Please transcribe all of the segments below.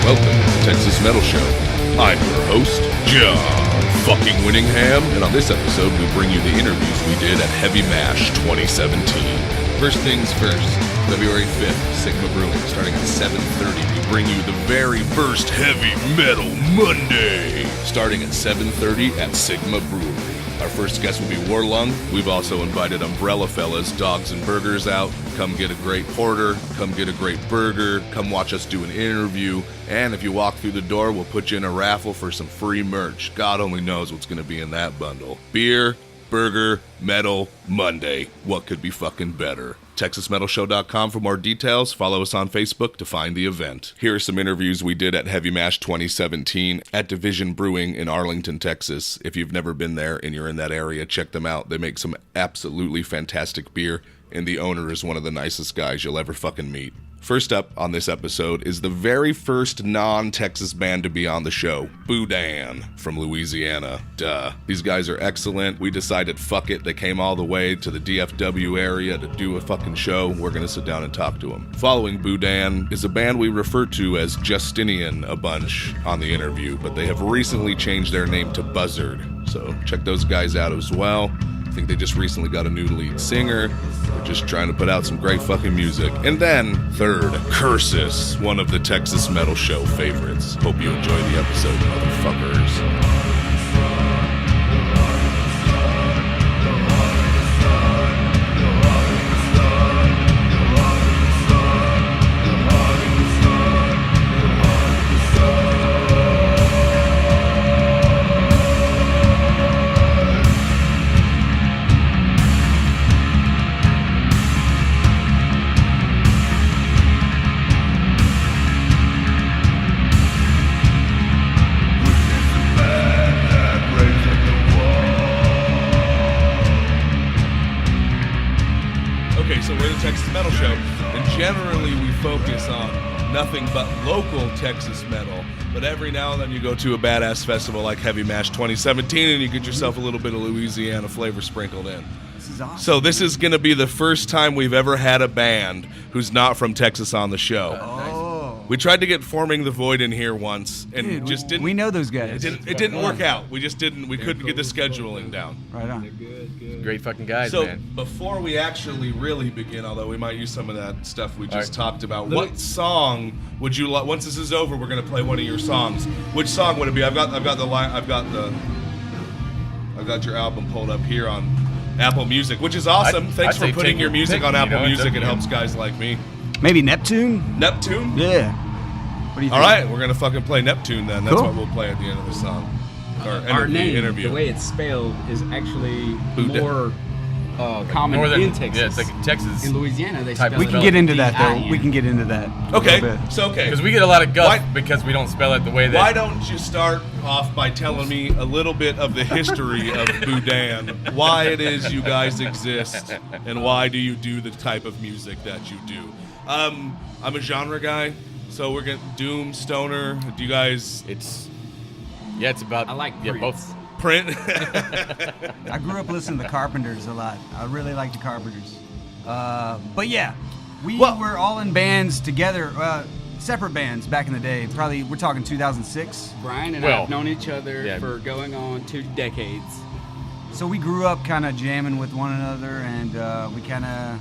Welcome to the Texas Metal Show. I'm your host, John fucking Winningham, and on this episode we bring you the interviews we did at Heavy Mash 2017. First things first, February 5th, Sigma Brewing, starting at 7:30. We bring you the very first Heavy Metal Monday, starting at 7:30 at Sigma Brewery. Our first guest will be Warlung. We've also invited Umbrella Fellas, Dogs and Burgers out. Come get a great porter, come get a great burger, come watch us do an interview, and if you walk through the door, we'll put you in a raffle for some free merch. God only knows what's going to be in that bundle. Beer, burger, metal, Monday. What could be fucking better? TexasMetalShow.com for more details. Follow us on Facebook to find the event. Here are some interviews we did at Heavy Mash 2017 at Division Brewing in Arlington, Texas. If you've never been there and you're in that area, check them out. They make some absolutely fantastic beer, and the owner is one of the nicest guys you'll ever fucking meet. First up on this episode is the very first non-Texas band to be on the show, Boudain from Louisiana. Duh. These guys are excellent. We decided, fuck it, they came all the way to the DFW area to do a fucking show. We're gonna sit down and talk to them. Following Boudain is a band we refer to as Justinian a bunch on the interview, but they have recently changed their name to Buzzürd. So check those guys out as well. I think they just recently got a new lead singer. They're just trying to put out some great fucking music. And then, third, CURSUS, one of the Texas Metal Show favorites. Hope you enjoy the episode, motherfuckers. Generally, we focus on nothing but local Texas metal, but every now and then you go to a badass festival like Heavy Mash 2017 and you get yourself a little bit of Louisiana flavor sprinkled in. This is awesome. So this is going to be the first time we've ever had a band who's not from Texas on the show. We tried to get Forming the Void in here once, and Dude, just didn't. We know those guys. It didn't work out. We just didn't. We couldn't get the scheduling down. Right on. Good. Great fucking guys, so man. Before we actually really begin, although we might use some of that stuff we just talked about, what song would you like? Once this is over, we're gonna play one of your songs. Which song would it be? I've got your album pulled up here on Apple Music, which is awesome. Thanks for putting your music on Apple Music. It helps guys like me. Maybe Neptune? Neptune? Yeah. What do you think? All right, we're gonna fucking play Neptune then. That's Cool. what we'll play at the end of the song. Our name, the way it's spelled, is actually more common in Texas. Yeah, it's like Texas. In Louisiana, they type spell We it can get into that, B-I-N. though. We can get into that. Okay, a little bit. so okay. Because we get a lot of guff Why- because we don't spell it the way that. Why don't you start off by telling me a little bit of the history of Boudain, why it is you guys exist, and why do you do the type of music that you do? I'm a genre guy, so we're getting doom, stoner. Do you guys? It's about. I like Prince. both. Print? I grew up listening to the Carpenters a lot. I really like the Carpenters. But yeah, we were all in bands together, separate bands back in the day. Probably, we're talking 2006. Brian and I have known each other for going on 2 decades. So we grew up kind of jamming with one another, and we kind of,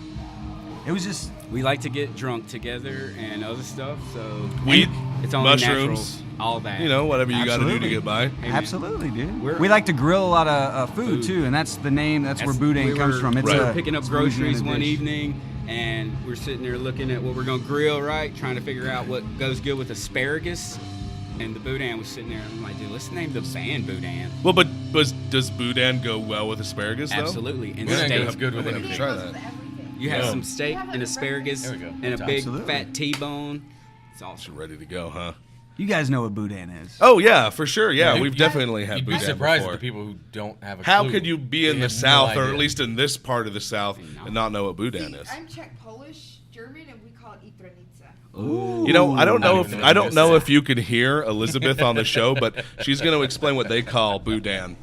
it was just... We like to get drunk together and other stuff, so... Weed, it's only mushrooms, natural, all that. You know, whatever you got to do to get by. Hey, Absolutely, dude. We're- We like to grill a lot of food, too, and that's the name, that's where Boudain comes from. It's We were a- picking up it's groceries Louisiana one dish. evening, and we're sitting there looking at what we're going to grill, right? Trying to figure out what goes good with asparagus. And the Boudain was sitting there, and I'm like, dude, let's name the band Boudain. Well, but does Boudin go well with asparagus, though? Absolutely. And Boudin steak. goes good with anything. Try that. You have some steak and asparagus There we go. and a big Absolutely. fat T-bone. It's awesome. Ready to go, huh? You guys know what Boudain is. Oh, yeah, for sure. Yeah, Yeah, we've definitely had You'd be Boudin surprised before. at the people who don't have a How clue. could you be in They the have no South, or idea. at least in this part of the South, and not know what Boudin is? I'm Czech, Polish, German, and we call it Itranica. Ooh. You know, I don't know Not if you could hear Elizabeth on the show, but she's going to explain what they call Boudain.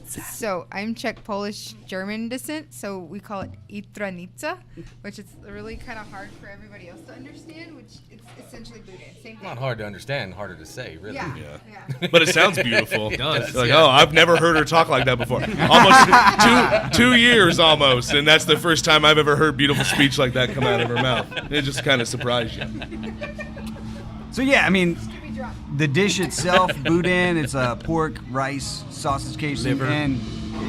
So I'm Czech, Polish, German descent, so we call it Itranica, which is really kind of hard for everybody else to understand, which it's essentially Boudain. Same thing. Not hard to understand, harder to say, really. Yeah. But it sounds beautiful. It does. Like, oh, I've never heard her talk like that before. Almost 2 years almost, and that's the first time I've ever heard beautiful speech like that come out of her mouth. It just kind of surprised you. So yeah, I mean, the dish itself, Boudain, it's a pork, rice, sausage, cajun, Liver. and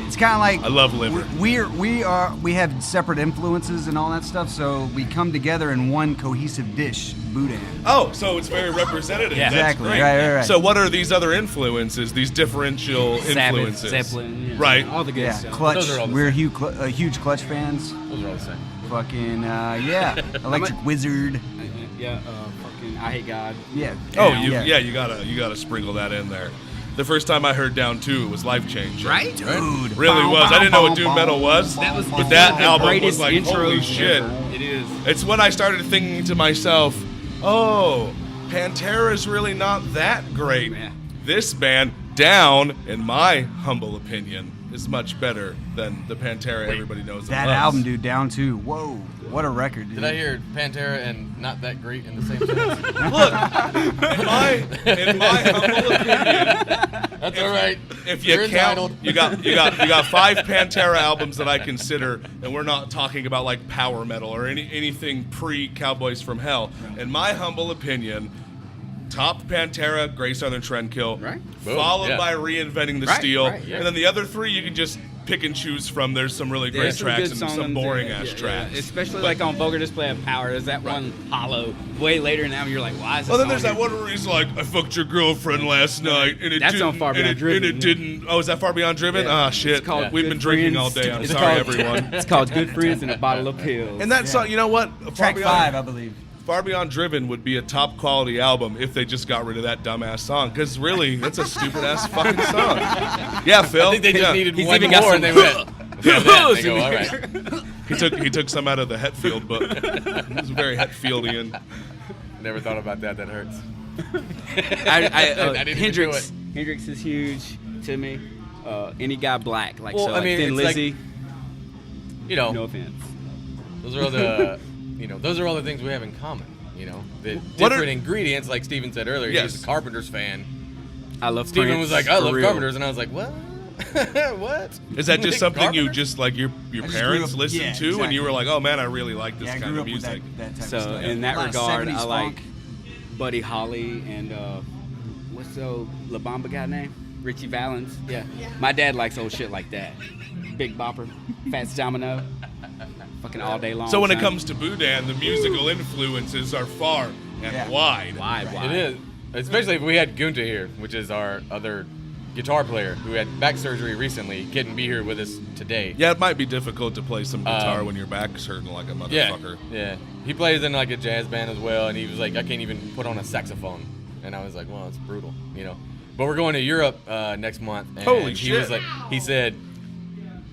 it's kind of like I love liver. We have separate influences and all that stuff, so we come together in one cohesive dish, Boudain. Oh, so it's very representative. Yeah. That's Exactly. great. Right. So what are these other influences? These differential influences? Zeppelin, yeah. Right. All the good Yeah, stuff. Clutch. Those are all the We're same. huge Clutch fans. Those are all the same. Fucking Electric Wizard. Fucking I Hate God. Yeah. Oh, you gotta sprinkle that in there. The first time I heard Down 2, it was life changing. Right? Dude. Really was. I didn't know what doom metal was, but that the album was greatest like, intro holy shit. ever. It is. It's when I started thinking to myself, oh, Pantera's really not that great. Yeah. This band, Down, in my humble opinion, is much better than the Pantera everybody knows and That loves. album, dude, Down 2. Whoa. What a record, dude. Did I hear Pantera and not that great in the same sentence? Look, in my humble opinion, That's all right. if you You're count, entitled. you got 5 Pantera albums that I consider, and we're not talking about like power metal or anything pre-Cowboys from Hell. In my humble opinion, top Pantera, Grey Southern Trendkill, Right. Boom, followed yeah. by Reinventing the Right, Steel, right, yeah. and then the other 3 you can just pick and choose from. There's some really great There's some tracks good and songs some on boring there. ass tracks. Especially like on Vulgar Display of Power. There's that one hollow way later now. You're like, why is this Well, then song there's that here? one where he's like, I fucked your girlfriend last night, and it That's didn't. on Far and Beyond it, Driven, And it yeah. didn't. Oh, is that Far Beyond Driven? Yeah. Ah, shit. It's called We've Good been drinking all Friends. day. I'm It's sorry, called- everyone. It's called Good Friends and a Bottle of Pills. And that song, you know what? Track 5, I believe. Far Beyond Driven would be a top quality album if they just got rid of that dumbass song. Because really, that's a stupid ass fucking song. Yeah, Phil. I think they just yeah. needed He's one even got more, some- and they went. Yeah, that. They go, all right. He took some out of the Hetfield book. It was very Hetfieldian. Never thought about that. That hurts. I didn't even Hendrix. do Hendrix is huge to me. Any guy black, like Well, so, I like mean, Thin it's Lizzy. You know, No offense. those are all the, those are all the things we have in common. You know, the What are- different ingredients. Like Steven said earlier, Yes. he's a Carpenters fan. I love. Steven Prince, was like, I for love real. Carpenters, and I was like, what? What? Is that just Like something you Carpenters? just like your I just parents grew up- listened yeah, to, and you exactly. were like, oh man, I really like this Yeah, I kind grew of up with music? that type So of stuff. in that A lot of regard, 70s I like funk. Buddy Holly and what's the La Bamba guy name? Richie Valens. Yeah. My dad likes old shit like that. Big Bopper, Fats Domino, fucking all day long. So when it son. comes to Boudain, the musical influences are far and Yeah. wide. wide. It is, especially if we had Gunta here, which is our other guitar player who had back surgery recently. He couldn't be here with us today. Yeah, it might be difficult to play some guitar when your back's hurting like a motherfucker. Yeah. He plays in like a jazz band as well, and he was like, I can't even put on a saxophone, and I was like, well, it's brutal, But we're going to Europe next month. And Holy he shit. was like, he said,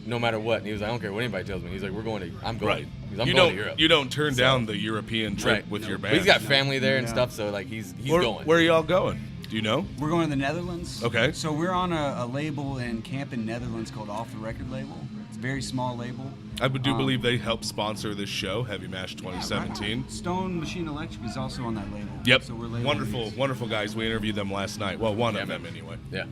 no matter what, and he was like, I don't care what anybody tells me. He's like, I'm going. Right. He's, I'm You going don't to Europe. you don't turn So- down the European trip Right. with your But band. he's got family there and Yeah. stuff, so like he's where, going. Where are y'all going? Do you know? We're going to the Netherlands. Okay. So we're on a label in Kampen, Netherlands called Off the Record label. It's a very small label. I do believe they help sponsor this show, Heavy Mash 2017. Right. Stone Machine Electric is also on that label. Yep. So we're labeling Wonderful, these. wonderful guys. We interviewed them last night. Well, one of man. them anyway. Yeah.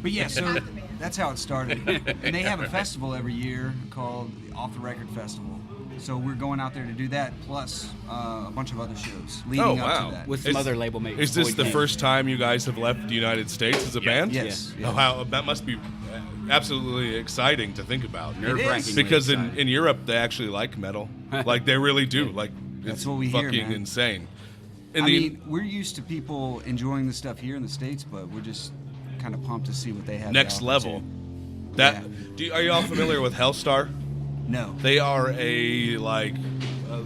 But yeah, so that's how it started. And they have a festival every year called the Off the Record Festival. So we're going out there to do that, plus a bunch of other shows leading up wow. to that. with some other label mates. Is this Boyd the Kane. first time you guys have left the United States as a band? Yes. Oh, how that must be absolutely exciting to think about. Nerve-wracking. Because in Europe they actually like metal, like they really do. Like That's it's what we hear, fucking man. insane. I mean, we're used to people enjoying the stuff here in the States, but we're just kind of pumped to see what they have. to next offer, level. too. That Yeah. are you all familiar with Hellstar? No. They are a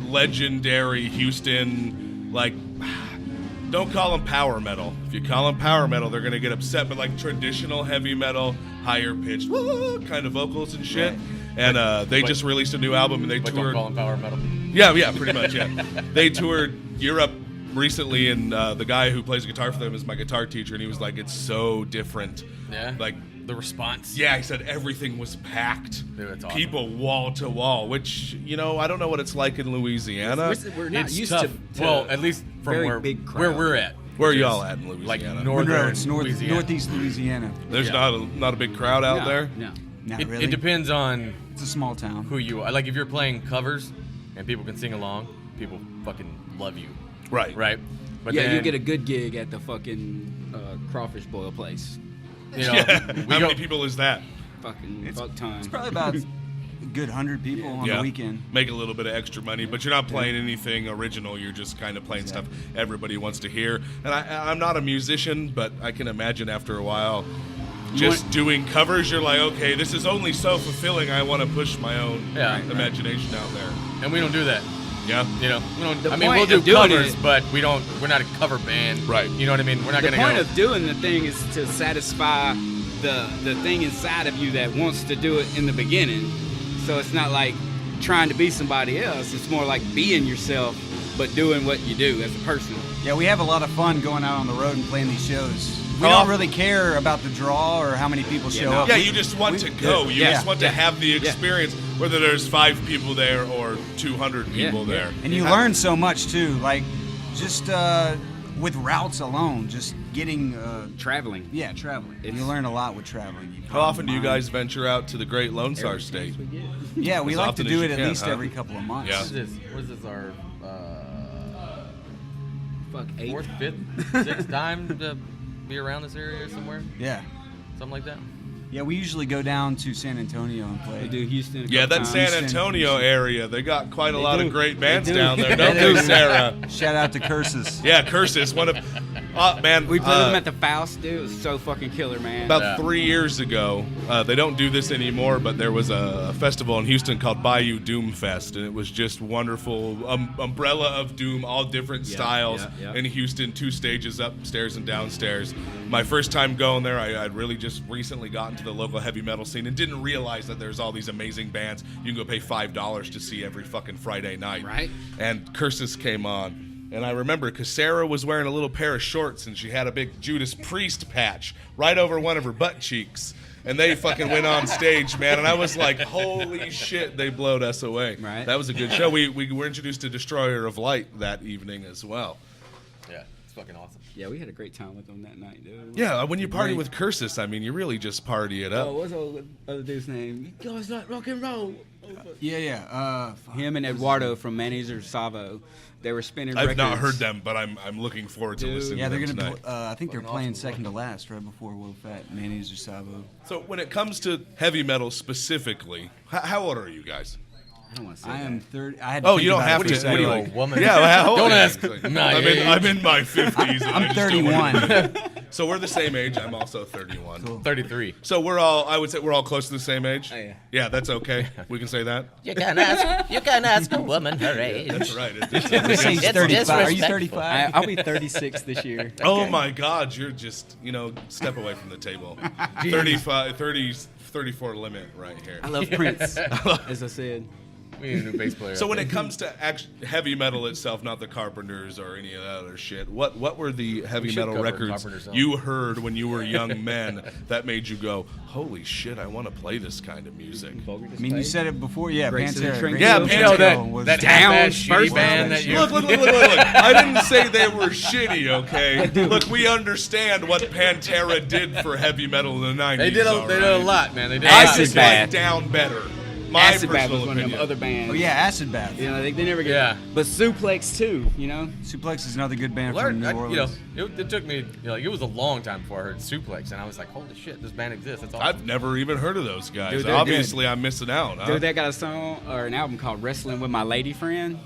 legendary Houston, like, don't call them power metal. If you call them power metal, they're gonna get upset. But like traditional heavy metal, higher pitched kind of vocals and shit. Right. And they just released a new album and they But don't toured. call him power metal. Yeah, pretty much. Yeah, they toured Europe recently, and the guy who plays guitar for them is my guitar teacher, and he was like, it's so different. Yeah. Like, the response. yeah, he said everything was packed. Dude, that's awesome. People wall to wall, which, I don't know what it's like in Louisiana. We're not It's used tough. to Well, at least from very where big where crowd. we're at. Where are which is y'all at in Louisiana? Like Monroe, northern it's Louisiana. northeast Louisiana. There's Yeah. not a big crowd out there? No. Not It, really. it depends on It's a small town. who you are. Like if you're playing covers and people can sing along, people fucking love you, Right. right? But Yeah, then, you get a good gig at the fucking crawfish boil place. you know, Yeah. we How go, many people is that? Fucking fuck time. It's probably about a good 100 people on the weekend. Make a little bit of extra money, but you're not playing anything original. You're just kind of playing stuff everybody wants to hear. And I'm not a musician, but I can imagine after a while, just doing covers, you're like, okay, this is only so fulfilling. I want to push my own imagination out there. and we don't do that. Yeah. You know, we don't. The I mean, we'll point do of doing covers, it- but we don't. We're not a cover band, Right. You know what I mean? We're not The gonna point go. of doing the thing is to satisfy the thing inside of you that wants to do it in the beginning. So it's not like trying to be somebody else. It's more like being yourself, but doing what you do as a person. Yeah, we have a lot of fun going out on the road and playing these shows. We Oh. don't really care about the draw or how many people show no. up. Yeah, you just want to go. You yeah, just want to have the experience, whether there's 5 people there or 200 people Yeah. there. And you learn so much too, like just with routes alone, just getting Traveling. traveling. You It's- learn a lot with traveling. How often do you guys venture out to the Great Lone Star State? Yeah, we As like often to as do you it at can, least huh? every couple of months. Yeah. What is this? Our Fuck 8. 4th, 5th, 6th time to be around this area somewhere, Yeah. something like that. Yeah, we usually go down to San Antonio and play. We do Houston. Yeah, that San Houston. Antonio area, they got quite a lot do. of great They bands do. down there, They don't they, do. Sarah? Shout out to CURSUS. Yeah, CURSUS, one of... man, We played them at the Faust, dude. It was so fucking killer, man. about Yeah. 3 years ago, they don't do this anymore, but there was a festival in Houston called Bayou Doom Fest, and it was just wonderful. Umbrella of Doom, all different styles yeah. in Houston, 2 stages upstairs and downstairs. My first time going there, I'd really just recently gotten to the local heavy metal scene and didn't realize that there's all these amazing bands you can go pay $5 to see every fucking Friday night. Right. And CURSUS came on. And I remember because Sarah was wearing a little pair of shorts and she had a big Judas Priest patch right over one of her butt cheeks. And they fucking went on stage, man. And I was like, holy shit, they blowed us away. Right. That was a good show. We were introduced to Destroyer of Light that evening as well. Yeah, it's fucking awesome. Yeah, we had a great time with them that night, dude. Yeah, when you party Great. with CURSUS, I mean, you really just party it up. Oh, what's the other dude's name? You guys like rock and roll? Yeah. Him and Eduardo from Maneater Savo. They were spinning I've records. not heard them, but I'm looking forward to Dude. listening Yeah, to they're them gonna. tonight. I think they're playing second to last right before Will Fat, Mayonnaise or Sabo. So when it comes to heavy metal specifically, how old are you guys? I don't want to say I am that. 30. I had to Oh, think you don't about have it to. for a What do you second. like? Woman. Yeah, well, how old Don't are you? ask my age. I'm in my 50s. and I I'm just don't wanna- 31. So we're the same age. I'm also 31. Cool. 33. So I would say we're all close to the same age. Oh, yeah. Yeah, that's okay. We can say that. You can ask a woman her age. That's right. Let's say he's It's 35. Are you disrespectful. 35? I'll be 36 this year. Oh my God, you're just step away from the table. 35, 30, 34 limit right here. I love Prince, as I said. We need a new bass player. So I when it think. comes to heavy metal itself, not the Carpenters or any of that other shit, what were the heavy We should metal cover records Carpenters, huh? you heard when you were young men that made you go, holy shit, I want to play this kind of music? I mean, you said it before. Yeah, Grace of the Pantera. Trinket. Grace Yeah, of the you know, Trinket was that down half-ass shitty first band that you. Look. I didn't say they were shitty, okay? Look, we understand what Pantera did for heavy metal in the 90s. They did all a right? lot, man. They did I a lot. just Bath. like Down better. My Acid Bath personal was one of opinion. them other bands. Oh yeah, Acid Bath. You know, they never get. Yeah. But Suplex too. You know. Suplex is another good band Learned, from New Orleans. it took me, it was a long time before I heard Suplex, and I was like, holy shit, this band exists. That's awesome. I've never even heard of those guys. Dude, they're Obviously, I'm missing out. Huh? Dude, they got a song or an album called "Wrestling with My Lady Friend."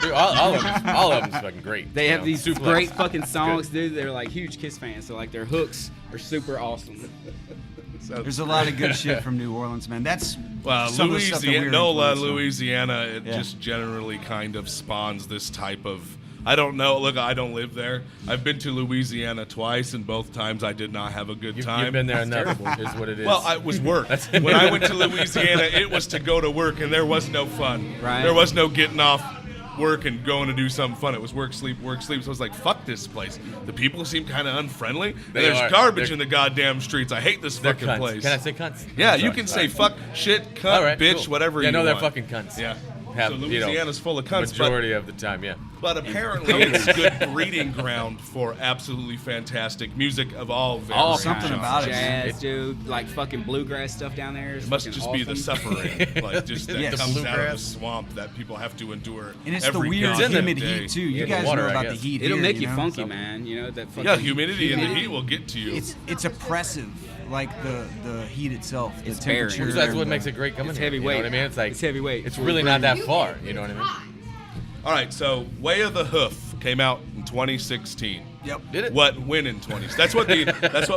Dude, all of them is fucking great. They have these Suplex. great fucking songs, dude. They're like huge Kiss fans, so like their hooks are super awesome. There's a lot of good shit from New Orleans, man. That's Well, some of the stuff that we were NOLA, influenced on. Louisiana, it Yeah. just generally kind of spawns this type of. I don't know. Look, I don't live there. I've been to Louisiana twice, and both times I did not have a good time. You've been there enough, is what it is. Well, it was work. When I went to Louisiana, it was to go to work, and there was no fun. Right. There was no getting off work and going to do something fun. It was work, sleep, work, sleep. So I was like, fuck this place. The people seem kind of unfriendly. And there's garbage in the goddamn streets. I hate this fucking cunts. place. Can I say cunts? Yeah, you can say fuck, shit, cunt, bitch, whatever you want. Yeah, no, they're fucking cunts. Yeah. Have, so Louisiana's full of cunts. Majority of the time, yeah. But apparently it's a good breeding ground for absolutely fantastic music of all various All something genres. about it. Jazz, dude, like fucking bluegrass stuff down there. It must just be the suffering, like just that Yes. comes out of the Bluegrass. swamp that people have to endure. And it's the every weird goddamn humid day. heat too. You Yeah, the guys water, know I about the guess. heat. It'll here, make you know? funky, So man. You know that fucking. Yeah, humidity and the heat will get to you. It's oppressive, like the heat itself, the It's barren. temperature. So that's what and makes the- it great coming It's here. heavyweight. You know what I mean? It's like It's heavyweight. It's really not that far. You know what I mean? All right, so Way of the Hoof came out in 2016. Yep. Did it? When in 20? That's what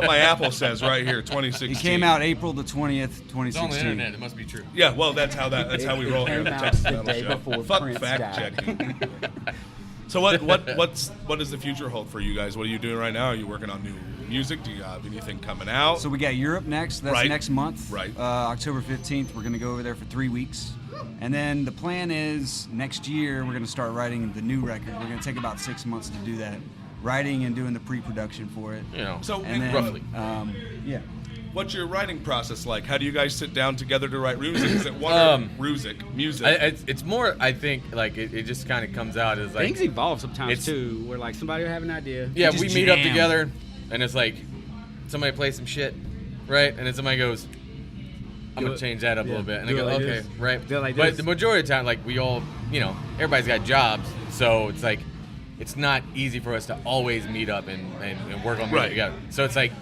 my Apple says right here. 2016. It came out April the 20th, It's on the 2016. internet. It must be true. Yeah, well, that's how we roll here. came The out Texas the Metal day Show. before Fuck Prince fact died. checking. So what does the future hold for you guys? What are you doing right now? Are you working on new music? Do you have anything coming out? So we got Europe next. That's Right. next month. Right. October 15th. We're going to go over there for 3 weeks. And then the plan is next year we're going to start writing the new record. We're going to take about 6 months to do that. Writing and doing the pre-production for it. You know, So And then, roughly. Yeah. What's your writing process like? How do you guys sit down together to write music? Is it one or music? It's more. I think like it just kind of comes out as like Things evolve sometimes it's- too. Where like somebody will have an idea. yeah, just we meet up jam. together, and it's like somebody plays some shit, right? And then somebody goes, "I'm gonna change that up a little bit," and I Do it go, like "Okay, this. right." Do it like But this. the majority of the time, like we all, everybody's got jobs, so it's like it's not easy for us to always meet up and work on music Right. together. So it's like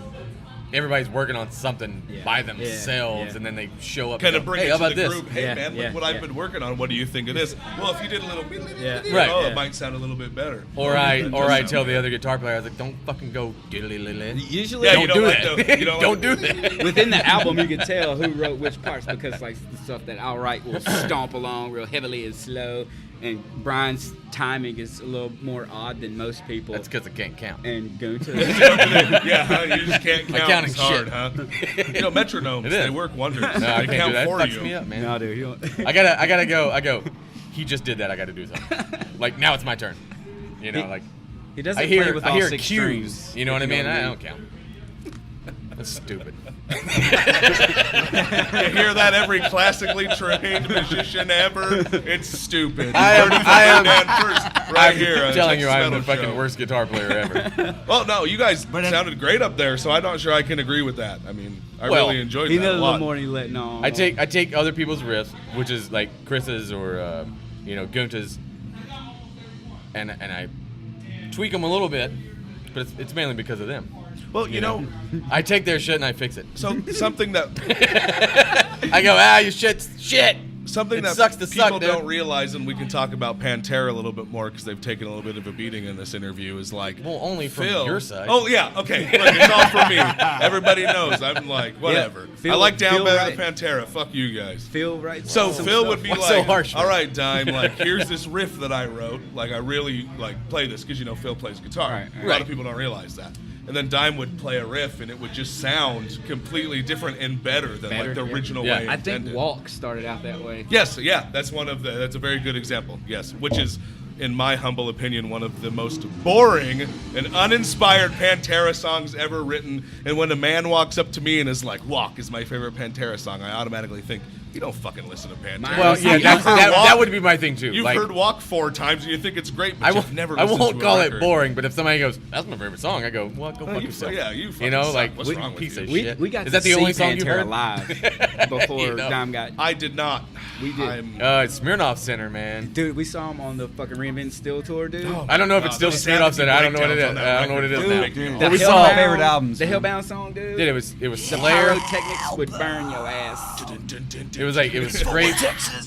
everybody's working on something Yeah. by Yeah. themselves, Yeah. and then they show up. kind and of go, bring hey, it how to about the this? group. Hey Yeah, man, look yeah, what I've yeah. been working on. What do you think it is? Well, if you did a little, Right. it might sound a little bit better. Or I Just tell sound the other guitar player, I was like, don't fucking go diddly-lily. Usually, Yeah, Don't you do don't like that. the- you don't Don't do like that. within the album, you can tell who wrote which parts because like the stuff that I'll write will stomp along real heavily and slow, and Brian's timing is a little more odd than most people. That's because I can't count. And Gunter. Yeah, huh? You just can't count. counting It's hard, shit. huh? Metronomes, It is. they work wonders. No, I they can't count do that. It for fucks you. me up, man. No, dude, you don't. I gotta go. I go. He just did that. I gotta do something. Like now it's my turn. You know, like He doesn't I play hear with I all hear six cues. strings. You know what I if mean? I don't count. That's stupid. You hear that every classically trained musician ever? It's stupid. I am- You heard it I am- from Dan first, right I'm here. on telling you, Texas I'm the Metal fucking Show. worst guitar player ever. Well, no, you guys But sounded great up there, so I'm not sure I can agree with that. I mean, I Well, really enjoyed He that knows a a lot. little more than he's letting on. I take other people's riffs, which is like Chris's or Gunta's, and I tweak them a little bit, but it's mainly because of them. Well, you know, I take their shit and I fix it. so something that I go, your shit's shit. something It that sucks to people suck, dude. don't realize, and we can talk about Pantera a little bit more because they've taken a little bit of a beating in this interview, is like, Well, only from Phil. your side. Oh yeah, okay. Look, it's all for me. Everybody knows. I'm like, whatever. Phil- I like Down Phil Better right. than Pantera. Fuck you guys. Phil right. So some Phil stuff. would be What's like, so harsh, all man? right, Dime, like, here's this riff that I wrote. Like, I really, play this because, Phil plays guitar. Right, A lot of people don't realize that. And then Dime would play a riff, and it would just sound completely different and better than, Better, the yeah. original Yeah. way I think intended. Walk started out that way. Yes, yeah, that's a very good example. Yes, which is, in my humble opinion, one of the most boring and uninspired Pantera songs ever written. And when a man walks up to me and is like, "Walk is my favorite Pantera song," I automatically think, you don't fucking listen to Pantera. Well, yeah, You've that, heard that, Walk- that would be my thing too. You've like, heard Walk 4 times and you think it's great, but I you've won't, never I listened won't to call a it record. boring, but if somebody goes, "That's my favorite song," I go, "Well, go fuck you yourself." fu- yeah, you fucking know, suck. like What's wrong with piece you? of We, shit. we got Is to that the see only song you Pantera heard? live before You know. Dime got. I did not. We did. It's Smirnoff Center, man. Dude, we saw him on the fucking Reinvent Still tour, dude. I don't know if it's still the Smirnoff Center. I don't know what it is. I don't know what it is now. Dude, But we that's saw- my favorite albums. The man. Hellbound song, dude. Dude, it was The Slayer. pyrotechnics would burn your ass. It was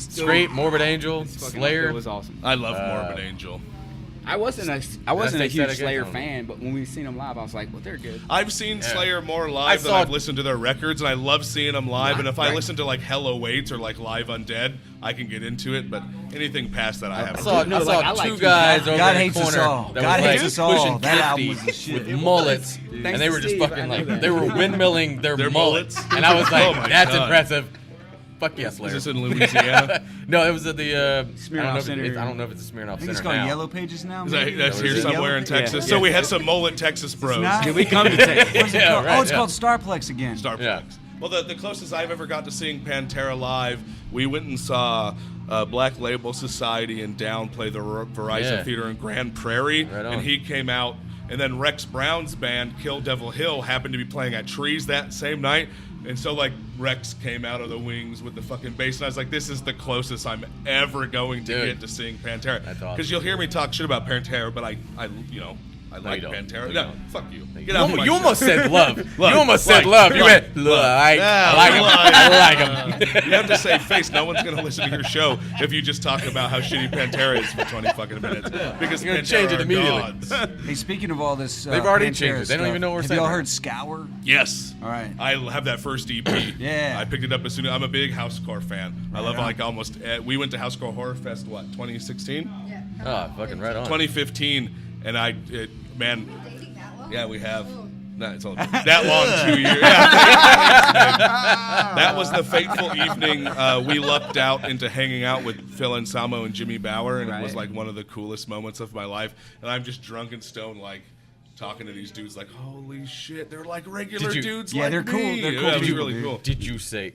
Scrape, Morbid Angel, Slayer. It was awesome. I love Morbid Angel. I wasn't a take huge that Slayer again? fan, but when we seen them live, I was like, well, they're good. I've seen Slayer more I live than saw- I've listened to their records, and I love seeing them live. And if I Right. listen to like Hello Waits or like Live Undead, I can get into it. But anything past that, I I haven't. saw, No, I saw I like two guys over God in the hates us corner all. that God was hates like us all. pushing That album 50 was the shit. with mullets, Thanks and they to were just Steve, I fucking know like that. they were windmilling their Their mullets, mullets? and I was like, Oh my "That's God. impressive." Fuck yes, Is Larry. this in Louisiana? No, it was at the. I Smirnoff Center. I don't know if it's the Smirnoff I think Center it's called now. Yellow Pages now. Is that- maybe? that's Or here is it somewhere in Yellow? Texas. Yeah. So we had some mullet Texas bros. not? Did we come to Texas? What's it Yeah, called? right, Oh, it's yeah. called Starplex again. Starplex. Yeah. Well, the closest I've ever got to seeing Pantera live, we went and saw Black Label Society and Down play the Verizon Yeah. Theater in Grand Prairie, Right on. and he came out. And then Rex Brown's band, Kill Devil Hill, happened to be playing at Trees that same night. And so, like, Rex came out of the wings with the fucking bass, and I was like, this is the closest I'm ever going to Dude. get to seeing Pantera. That's awesome. Because you'll hear me talk shit about Pantera, but I like you don't. Pantera. You No, don't. fuck you. You, Get out of my you shit. almost said love. Love. You almost said Like. love. You Love. went Love. like. Yeah, I like him. like. I like him. You have to save face. No one's going to listen to your show if you just talk about how shitty Pantera is for 20 fucking minutes. Because You're gonna Pantera change it are immediately. gods. Hey, speaking of all this, They've already Pantera changed it. They don't stuff, even know what we're have saying y'all now. heard Scour? Yes. All right. I have that first EP. Yeah. I picked it up as soon as I'm a big housecore fan. I love on. like almost. We went to Housecore Horror Fest, 2016? Yeah. Oh, fucking right on. 2015. And man, Dating that long? yeah, we have. Oh. No, it's only been that long, 2 years. Yeah. That was the fateful evening we lucked out into hanging out with Phil Anselmo and Jimmy Bauer, and it was Right. like one of the coolest moments of my life. And I'm just drunk and stoned, like talking to these dudes, like, holy shit, they're like regular Did you- dudes. Yeah, like they're cool. me. They're cool Yeah, it was people, really dude. cool. Did you say,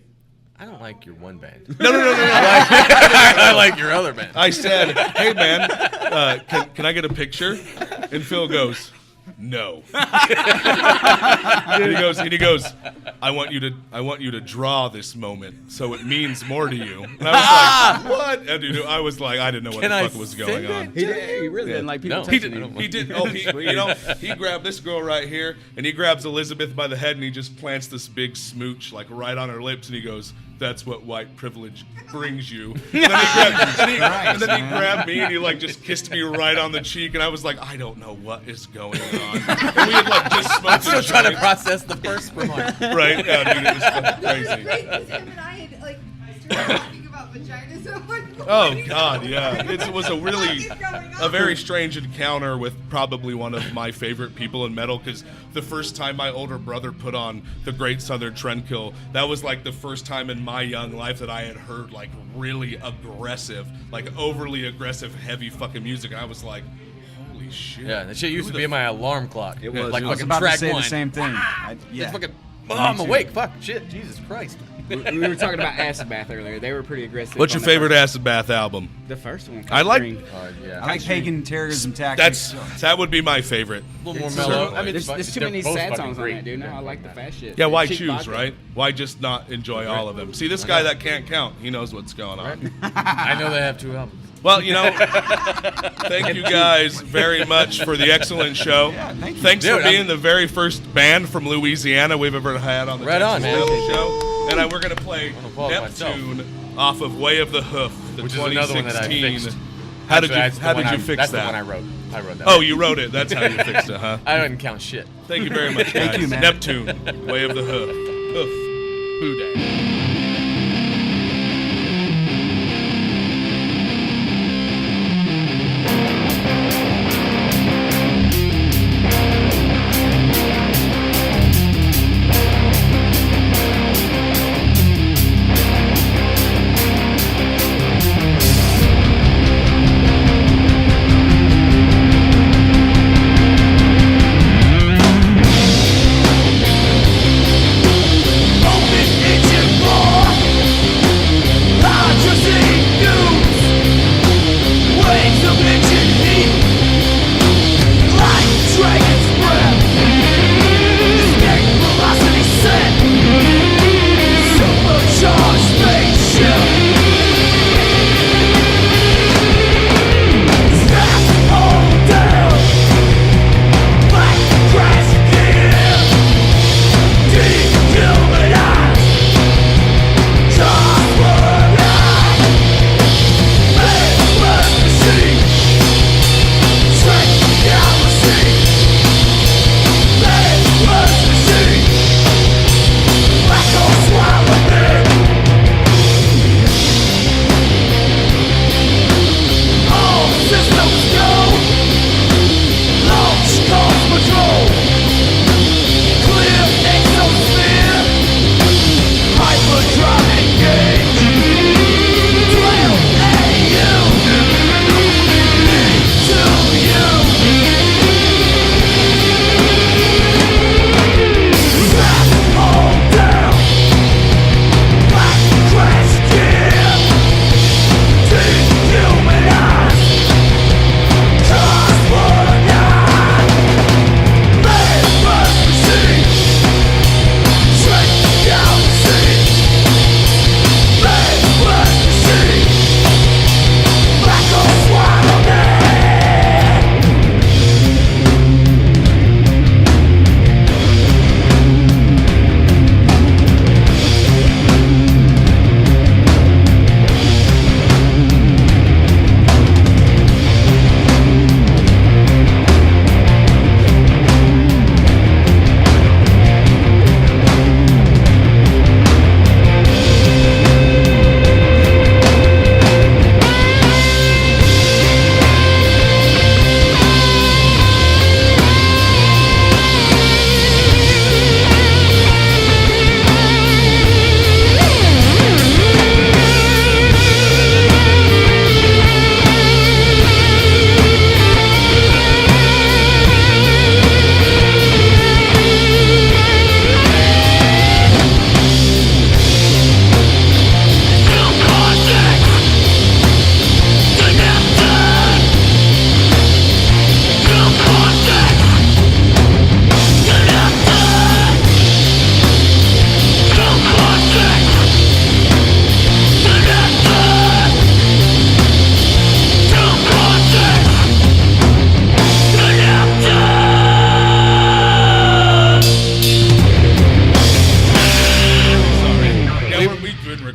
I don't like your one band? No. I like your other band. I said, "Hey man, can I get a picture?" And Phil goes, "No." and he goes, I want you to draw this moment so it means more to you." And I was like, "What?" And dude, I was like, I didn't know what Can the I fuck was send going it? on. He really didn't like people No. He touching did. him. He did. Oh, he grabbed this girl right here, and he grabs Elizabeth by the head, and he just plants this big smooch like right on her lips, and he goes, "That's what white privilege brings you." And then he grabbed me, and he like just kissed me right on the cheek, and I was like, I don't know what is going on. And we had like just smoked. Still trying to process the first remark. Right? Yeah, dude, it was fucking It was crazy. great because him and I had like started talking about vaginas at one point. Oh God, yeah. It was a really, What is going on? a very strange encounter with probably one of my favorite people in metal, because the first time my older brother put on the Great Southern Trendkill, that was like the first time in my young life that I had heard like really aggressive, like overly aggressive, heavy fucking music, and I was like, holy shit. Yeah, that shit used to be in my alarm clock. It was. like I I was fucking about to track say one. the same thing. It's fucking. Oh, Me I'm too. awake. Fuck. Shit. Jesus Christ. We were talking about Acid Bath earlier. They were pretty aggressive. What's your on the favorite first- Acid Bath album? The first one. I like- Green. Yeah. I like pagan terrorism tactics. That would be my favorite. a little more It's mellow. certainly- I mean, There's too they're many both sad fucking songs on great. that, dude. No, I like the fast shit. Yeah, why Cheap choose, vodka. right? Why just not enjoy all of them? See, this guy that can't count, he knows what's going on. I know they have two albums. Well, thank you guys very much for the excellent show. thank you. Thanks for Dude, being I'm- the very first band from Louisiana we've ever had on the Right on, Texas man. Metal Show. And we're going to play wanna apologize Neptune off of Way of the Hoof, the Which is another one that I 2016. fixed. How did That's the you one fix that's that? the one I wrote. I wrote that. Oh, you wrote it. That's how you fixed it, huh? I didn't count shit. Thank you very much, guys. Thank you, man. Neptune, Way of the Hoof. Hoof. Boudain. Open engine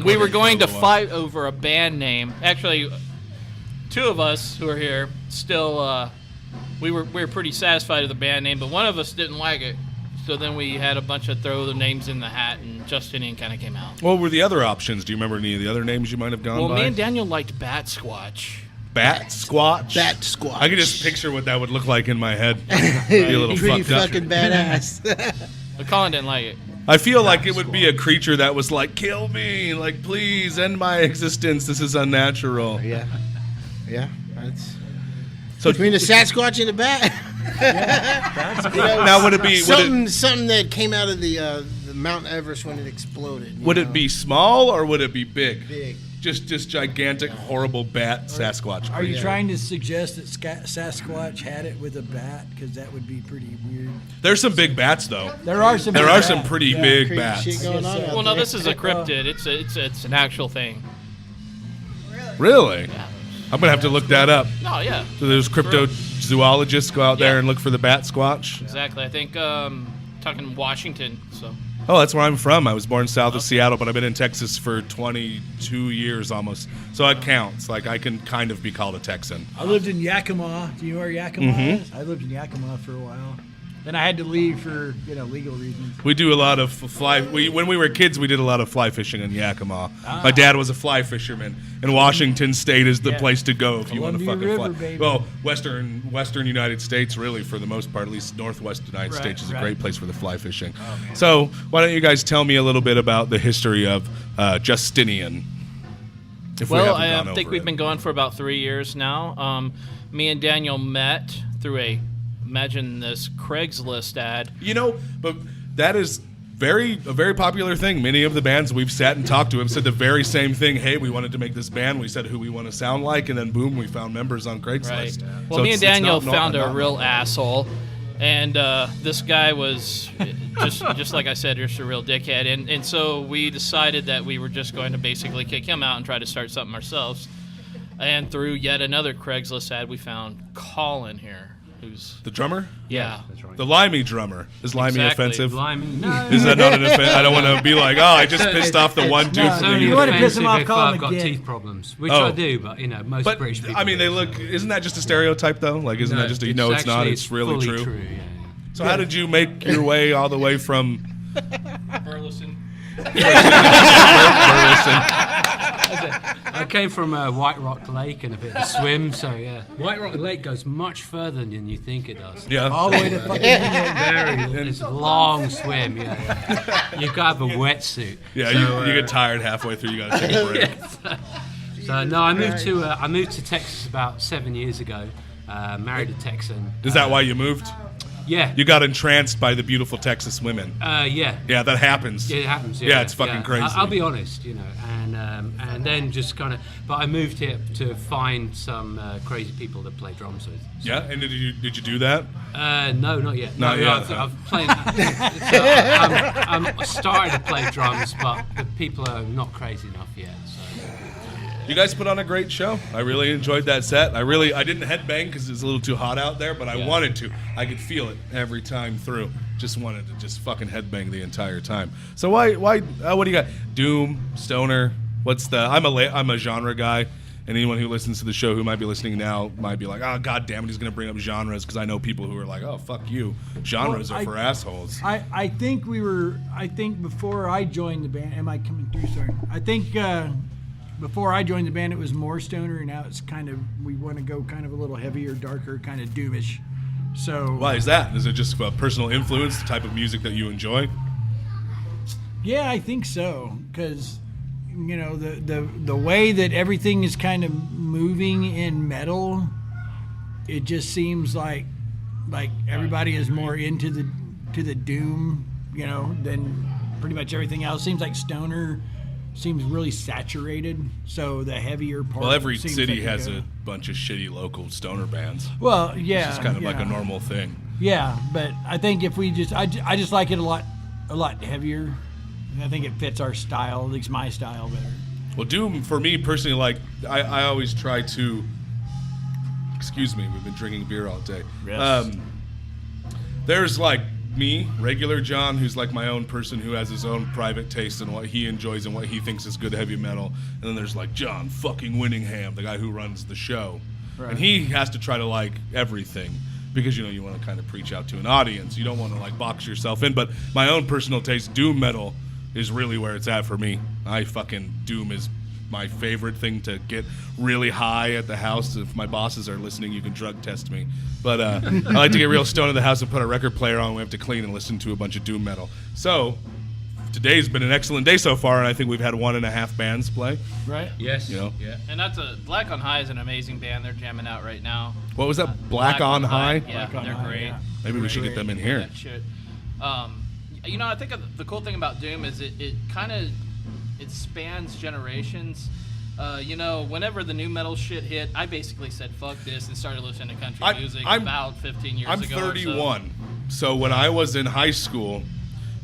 we were going to fight over a band name. Actually, two of us who are here still, we were pretty satisfied with the band name, but one of us didn't like it. So then we had a bunch of throw the names in the hat, and Justinian kind of came out. What were the other options? Do you remember any of the other names you might have gone by? Well, me and Daniel liked Bat Squatch. Bat Squatch? Bat Squatch. I can just picture what that would look like in my head. Be a little Pretty fucked up. fucking badass. But Colin didn't like it. I feel like it would be a creature that was like, kill me, like, please end my existence. This is unnatural. Yeah. That's So between the Sasquatch and the bat. now would it be something that came out of the Mount Everest when it exploded? Would it be small or would it be big? Big. Just gigantic, horrible bat Sasquatch. Are you trying to suggest that Sasquatch had it with a bat? Because that would be pretty weird. There's some big bats though. There are some. There are some pretty big Crazy bats. shit going on out Well, no, there. this is a cryptid. It's an actual thing. Really? Yeah. I'm gonna have to look that up. No, yeah. So those cryptozoologists go out there and look for the bat squatch. Exactly. I think talking Washington. So. Oh, that's where I'm from. I was born south of Seattle, but I've been in Texas for 22 years almost. So it counts. Like, I can kind of be called a Texan. I lived in Yakima. Do you know where Yakima is? I lived in Yakima for a while. Then I had to leave for legal reasons. We do a lot of when we were kids, we did a lot of fly fishing in Yakima. My dad was a fly fisherman, and Washington State is the place to go if you want to Columbia fucking River, fly. baby. Well, western United States, really, for the most part, at least northwest United States is a great place for the fly fishing. So why don't you guys tell me a little bit about the history of Justinian? If Well, we haven't gone I think over we've it. been going for about 3 years now. Me and Daniel met through imagine this Craigslist ad. But that is a very popular thing. Many of the bands we've sat and talked to have said the very same thing. Hey, we wanted to make this band. We said who we want to sound like, and then boom, we found members on Craigslist. Right. So Well, me it's and Daniel not found a normal. real asshole, and this guy was just like I said, just a real dickhead. And so we decided that we were just going to basically kick him out and try to start something ourselves. And through yet another Craigslist ad, we found Colin here, who's The drummer? yeah. The limey drummer. Is limey Exactly. offensive? No. Is that not an offense? I don't want to be like, oh, I just pissed off the one dude. no, from no, the you union. wanna piss him off, if call him I've got again. teeth problems, which Oh. I do, but most But British people. I mean, they do, look. so. Isn't that just a stereotype though? Like, isn't that just it's not? actually- It's really fully true. yeah. So how did you make your way all the way from Burleson. Burleson? I came from White Rock Lake and a bit of a swim, so yeah. White Rock Lake goes much further than you think it does. Yeah. All the way to fucking It's a long swim, yeah. You've got to have a wetsuit. Yeah, So, you get tired halfway through. You gotta take a break. So no, I moved to Texas about 7 years ago. Married a Texan. Is that why you moved? Yeah. You got entranced by the beautiful Texas women. Yeah. Yeah, that happens. Yeah, it happens. Yeah, it's fucking crazy. I'll be honest, and then just kind of. But I moved here to find some crazy people to play drums with. So, Yeah, and did you do that? No, not yet. Not no, yet, I've played. I'm starting to play drums, but the people are not crazy enough yet. So. You guys put on a great show. I really enjoyed that set. I didn't headbang because it's a little too hot out there, but I wanted to. I could feel it every time through. Just wanted to just fucking headbang the entire time. So why what do you got? Doom, stoner. I'm a genre guy. And anyone who listens to the show who might be listening now might be like, oh, God damn it, he's going to bring up genres, because I know people who are like, oh, fuck you. Genres are for assholes. I think before I joined the band, am I coming through? Sorry. I think before I joined the band, it was more stoner, and now it's kind of, we want to go kind of a little heavier, darker, kind of doomish. So Why is that? Is it just a personal influence, the type of music that you enjoy? yeah, I think so, because the way that everything is kind of moving in metal, it just seems like everybody is more into the doom, than pretty much everything else. Seems like stoner seems really saturated, so the heavier part. Well, every seems city like has a bunch of shitty local stoner bands. Well, yeah, It's just kind of like a yeah. normal thing. Yeah, but I think if we I just like it a lot heavier. I think it fits our style, at least my style, better. Well, doom for me personally, like I always try to. Excuse me, we've been drinking beer all day. Yes. There's like me, regular John, who's like my own person who has his own private taste in what he enjoys and what he thinks is good heavy metal. And then there's like John fucking Winningham, the guy who runs the show. Right. And he has to try to like everything because, you know, you want to kind of preach out to an audience. You don't want to like box yourself in. But my own personal taste, doom metal is really where it's at for me. Doom is my favorite thing to get really high at the house. If my bosses are listening, you can drug test me. But I like to get real stoned at the house and put a record player on. We have to clean and listen to a bunch of doom metal. So today's been an excellent day so far, and I think we've had 1.5 bands play. Right? Yes. You know? Yeah. And that's Black on High is an amazing band. They're jamming out right now. What was that? Black on High? Yeah, they're great. Yeah. Maybe we should get them in here. That shit. You know, I think the cool thing about doom is it kind of spans generations. You know, whenever the new metal shit hit, I basically said fuck this and started listening to country music about 15 years ago. I'm 31. So when I was in high school,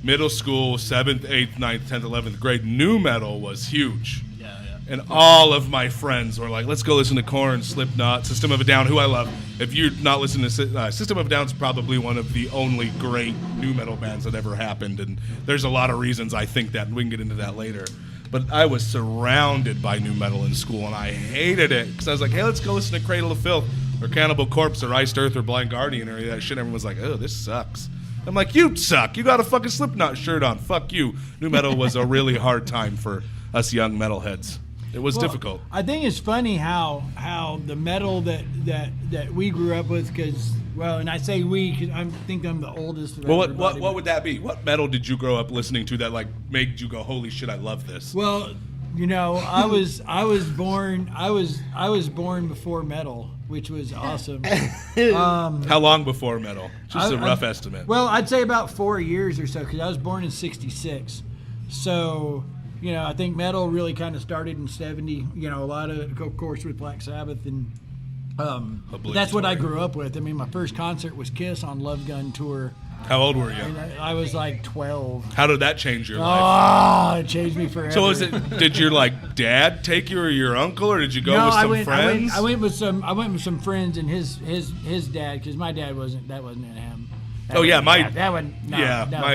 middle school, 7th, 8th, 9th, 10th, 11th grade, new metal was huge. Yeah. And all of my friends were like, let's go listen to Korn, Slipknot, System of a Down, who I love. If you're not listening to System of a Down's probably one of the only great new metal bands that ever happened. And there's a lot of reasons I think that, and we can get into that later. But I was surrounded by new metal in school, and I hated it because I was like, hey, let's go listen to Cradle of Filth or Cannibal Corpse or Iced Earth or Blind Guardian or that shit. Everyone was like, oh, this sucks. I'm like, you suck. You got a fucking Slipknot shirt on. Fuck you. New metal was a really hard time for us young metalheads. It was difficult. I think it's funny how the metal that we grew up with, because, well, and I say we because I think I'm the oldest. Well, what would that be? What metal did you grow up listening to that like made you go, holy shit, I love this? Well, you know, I was born before metal, which was awesome. How long before metal? Just a rough estimate. Well, I'd say about 4 years or so, because I was born in '66. So, you know, I think metal really kind of started in '70. You know, a lot of it, of course, with Black Sabbath, and that's what I grew up with. I mean, my first concert was Kiss on Love Gun tour. How old were you? I was like 12. How did that change your life? Oh, it changed me forever. So did your like dad take you or your uncle, or did you go with some friends? I went with some friends and his dad, because my dad that wasn't in him. My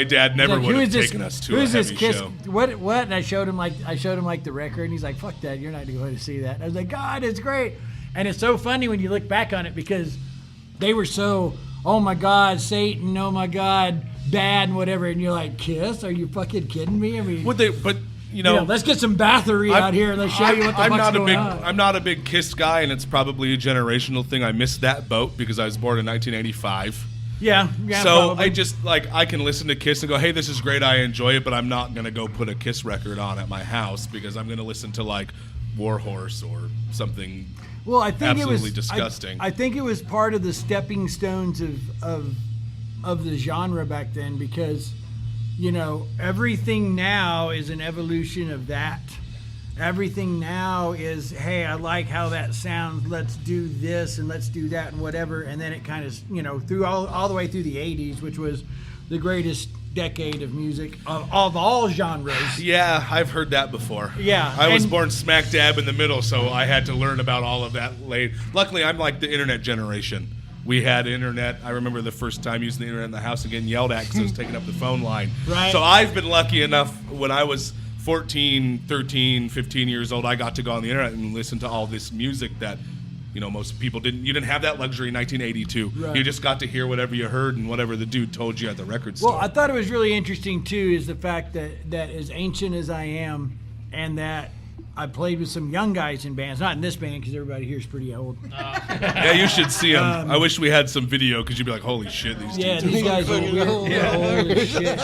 dad never would have taken us to a heavy Kiss? show. What? And I showed him like the record, and he's like, "Fuck that! You're not going to see that." And I was like, "God, it's great," and it's so funny when you look back on it because they were so, oh my God, Satan, oh my God, bad and whatever, and you're like, Kiss? Are you fucking kidding me? I mean, you know, let's get some Bathory out here and let's show you what the fuck's going on. I'm not a big Kiss guy, and it's probably a generational thing. I missed that boat because I was born in 1985. Yeah. So probably. I can listen to Kiss and go, hey, this is great, I enjoy it, but I'm not gonna go put a Kiss record on at my house because I'm gonna listen to like Warhorse or something. Well, I think absolutely disgusting. I think it was part of the stepping stones of the genre back then, because, you know, everything now is an evolution of that. Everything now is, hey, I like how that sounds. Let's do this and let's do that and whatever. And then it kind of, you know, through all the way through the 80s, which was the greatest decade of music of all genres. Yeah, I've heard that before. Yeah. I was born smack dab in the middle, so I had to learn about all of that late. Luckily, I'm like the internet generation. We had internet. I remember the first time using the internet in the house and getting yelled at because I was taking up the phone line. Right. So I've been lucky enough when I was 14, 13, 15 years old, I got to go on the internet and listen to all this music that, you know, most people didn't. You didn't have that luxury in 1982. Right. You just got to hear whatever you heard and whatever the dude told you at the record store. Well, I thought it was really interesting, too, is the fact that as ancient as I am, and that I played with some young guys in bands, not in this band because everybody here is pretty old. Yeah, you should see them. I wish we had some video because you'd be like, holy shit, these dudes. These guys are old as shit.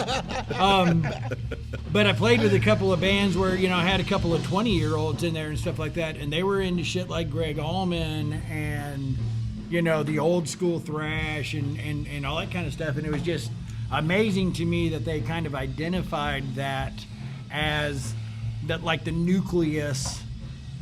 But I played with a couple of bands where, you know, I had a couple of 20-year-olds in there and stuff like that, and they were into shit like Greg Allman and, you know, the old school thrash and all that kind of stuff. And it was just amazing to me that they kind of identified that as that, like, the nucleus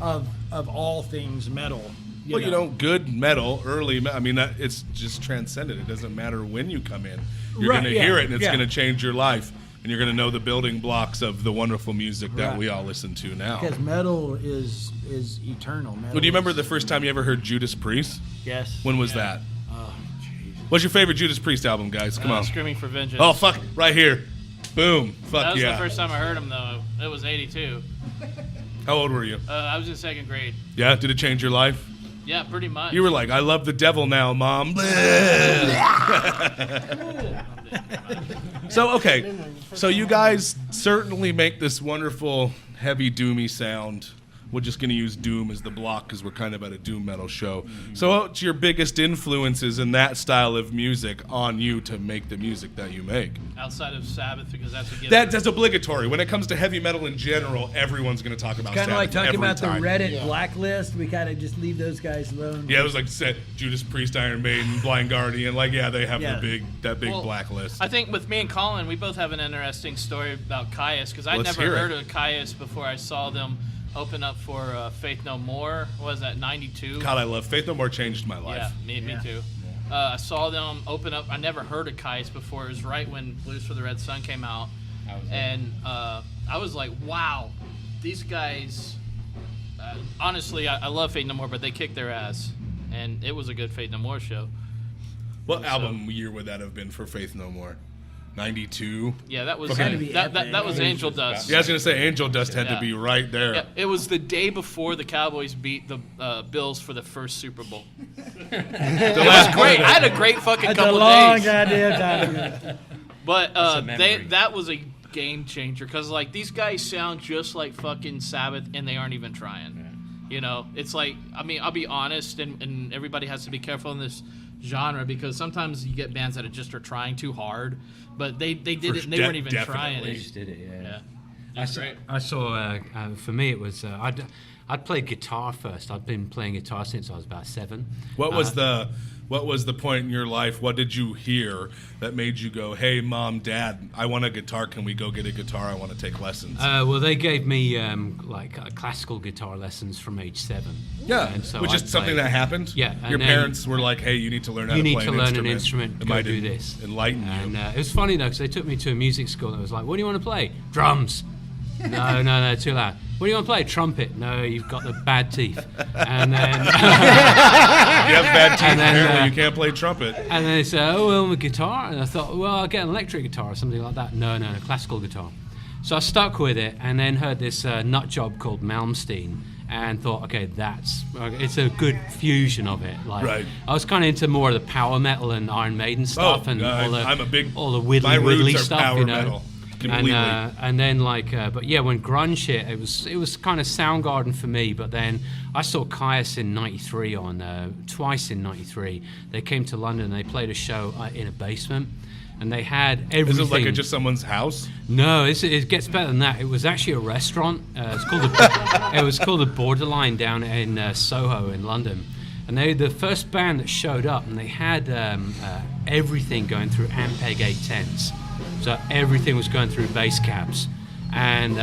of all things metal. You know, good metal, early, I mean, it's just transcendent. It doesn't matter when you come in. You're going to hear it, and it's going to change your life. And you're going to know the building blocks of the wonderful music that we all listen to now. Because metal is eternal. Well, do you remember the first time you ever heard Judas Priest? Yes. When was that? Oh, Jesus. What's your favorite Judas Priest album, guys? Come on. Screaming for Vengeance. Oh, fuck. Right here. Boom. Fuck That was yeah. the first time I heard him, though. It was 82. How old were you? I was in 2nd grade. Yeah? Did it change your life? Yeah, pretty much. You were like, I love the devil now, Mom. So, okay. So you guys certainly make this wonderful, heavy, doomy sound. We're just going to use doom as the block because we're kind of at a doom metal show. So what's your biggest influences in that style of music on you to make the music that you make? Outside of Sabbath, because that's what gives That's obligatory. When it comes to heavy metal in general, everyone's going to talk about Kind of like Sabbath talking every about time. the Reddit blacklist. We kind of just leave those guys alone. Yeah, it was like said Judas Priest, Iron Maiden, Blind Guardian. Like, yeah, they have Yeah. that big Well, blacklist. I think with me and Colin, we both have an interesting story about Caius, because I'd Let's never hear it. heard of Caius before I saw them open up for Faith No More. What was that, 92? God, I love Faith No More changed my life. Yeah, me too. I saw them open up. I never heard of Caius before. It was right when Blues for the Red Sun came out. And I was like, wow, these guys, honestly, I love Faith No More, but they kicked their ass. And it was a good Faith No More show. What album year would that have been for Faith No More? 92? Yeah, that was Okay. that was Angel Dust. Yeah, I was going to say Angel Dust had Yeah. to be right there. Yeah, it was the day before the Cowboys beat the Bills for the first Super Bowl. It was great. I had a great fucking That's couple a long days. goddamn time. But memory. that was a game changer because like these guys sound just like fucking Sabbath and they aren't even trying. You know, it's like, I mean, I'll be honest, and everybody has to be careful in this genre because sometimes you get bands that are trying too hard, but they did it and they weren't even trying. They just did it, yeah. Great. I saw, for me, it was, I'd played guitar first. I'd been playing guitar since I was about 7. What was the point in your life? What did you hear that made you go, "Hey, Mom, Dad, I want a guitar. Can we go get a guitar? I want to take lessons." Well, they gave me classical guitar lessons from age 7. Yeah, and so which I'd is something play- that happened. Yeah, your and then- parents were like, "Hey, you need to learn how You to need play to an learn instrument. an instrument. It Go might do this. Enlighten you." And it was funny though because they took me to a music school and it was like, "What do you want to play? Drums." No, too loud. What do you want to play? Trumpet. No, you've got the bad teeth. And then You have bad teeth. And then, Apparently, you can't play trumpet. and then they said, "Oh, well, a guitar." And I thought, "Well, I'll get an electric guitar or something like that." No, classical guitar. So I stuck with it, and then heard this nut job called Malmsteen, and thought, okay, it's a good fusion of it. Like, Right. I was kind of into more of the power metal and Iron Maiden stuff, and I'm a big. all the my widdly widdly roots are stuff, power you know. metal. Completely. And then but yeah, when grunge hit, it was kind of Soundgarden for me. But then I saw Caius in '93 twice in '93. They came to London. And they played a show in a basement, and they had everything. Is this like just someone's house? No, it gets better than that. It was actually a restaurant. It's called it was called the Borderline down in Soho in London. And they were the first band that showed up, and they had everything going through Ampeg 810s. So everything was going through bass cabs. And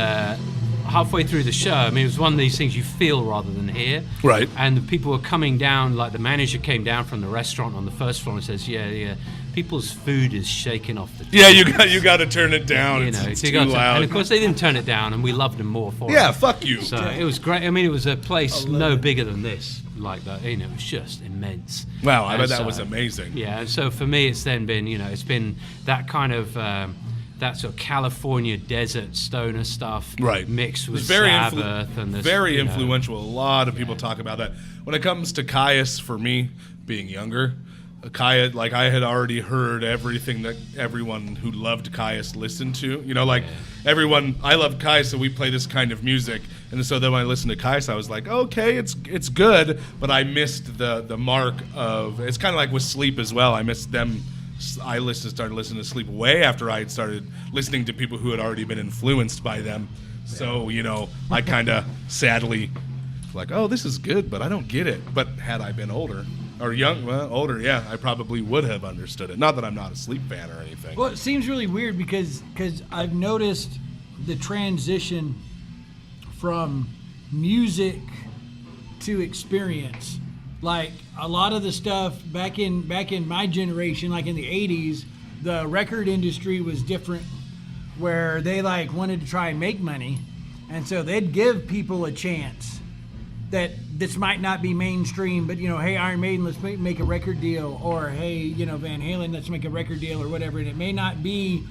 halfway through the show, I mean, it was one of these things you feel rather than hear. Right. And the people were coming down, like the manager came down from the restaurant on the first floor and says, yeah, people's food is shaking off the Yeah, you got to turn it down. It's so you too got to- loud. And of course, they didn't turn it down, and we loved them more for it. Yeah, fuck you. So it was great. I mean, it was a place no bigger than this, like that. You know, it was just immense. Wow, I And bet that so- was amazing. Yeah, and so for me, it's then been, it's been that kind of that sort of California desert stoner stuff, Right. mixed with It's very Sabbath and this, very you know. influential. A lot of people talk about that. When it comes to Caius, for me, being younger, Caius, like I had already heard everything that everyone who loved Caius listened to. You know, like everyone, I love Caius, so we play this kind of music. And so then when I listened to Caius, I was like, okay, it's good, but I missed the mark of. It's kind of like with Sleep as well. I missed them. I started listening to Sleep way after I had started listening to people who had already been influenced by them. So, I kind of sadly like, oh, this is good, but I don't get it. But had I been older, or older, yeah, I probably would have understood it. Not that I'm not a Sleep fan or anything. Well, it seems really weird because I've noticed the transition from music to experience. Like a lot of the stuff back in my generation, like in the 80s, the record industry was different, where they like wanted to try and make money, and so they'd give people a chance that this might not be mainstream, but hey, Iron Maiden, let's make a record deal, or hey, Van Halen, let's make a record deal, or whatever. And it may not be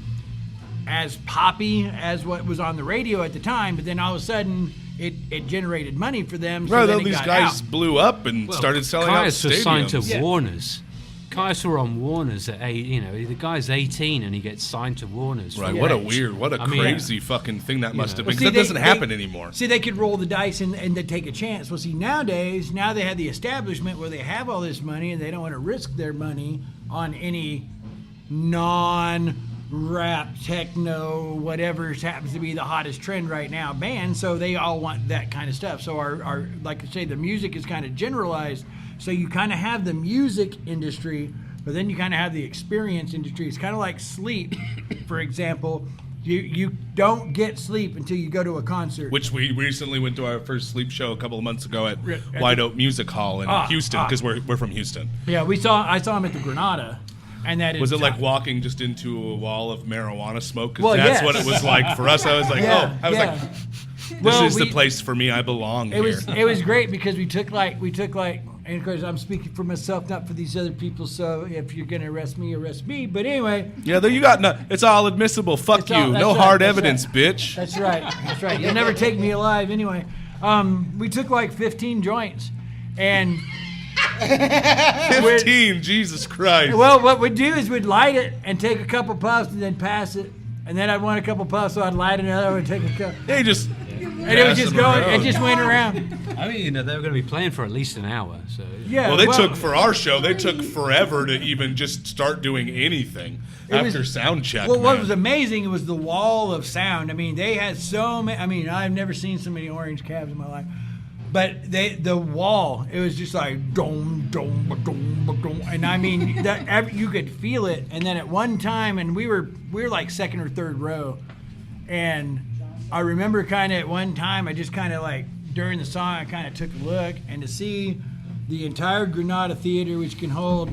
as poppy as what was on the radio at the time, but then all of a sudden it generated money for them. So Bro, these guys blew up and started selling out Caius was signed to stadiums. Warner's. Caius were on Warner's at 8. The guy's 18 and he gets signed to Warner's. Right, what a crazy fucking thing that must have been. Because that doesn't happen anymore. See, they could roll the dice and they take a chance. Well, see, nowadays, now they have the establishment where they have all this money and they don't want to risk their money on any non-rap, techno, whatever happens to be the hottest trend right now band. So they all want that kind of stuff. So our like I say, the music is kind of generalized. So you kind of have the music industry, but then you kind of have the experience industry. It's kind of like sleep, for example. You don't get sleep until you go to a concert. Which we recently went to our first sleep show a couple of months ago at White Oak Music Hall in Houston, because we're from Houston. Yeah, I saw him at the Granada. And that was it like walking just into a wall of marijuana smoke? Because well, that's what it was like for us. I was like, this is the place for me. I belong here. It was great because we took like, and of course I'm speaking for myself, not for these other people. So if you're gonna arrest me. But anyway. Yeah, you got it's all admissible. Fuck you. No hard evidence, bitch. That's right. You'll never take me alive. Anyway, we took like 15 joints, and. 15, Jesus Christ. Well, what we'd do is we'd light it and take a couple puffs and then pass it. And then I'd want a couple puffs, so I'd light another and take a couple. And it was just going, it just went around. I mean, they were going to be playing for at least an hour. So yeah. Well, they took, for our show, they took forever to even just start doing anything after sound check. Well, what was amazing was the wall of sound. I mean, they had so many. I mean, I've never seen so many orange cabs in my life. But the wall, it was just like dome, dome, dome, dome, and I mean that you could feel it. And then at one time, and we were like second or third row, and I remember kind of at one time, I just kind of like during the song, I kind of took a look, and to see the entire Granada Theater, which can hold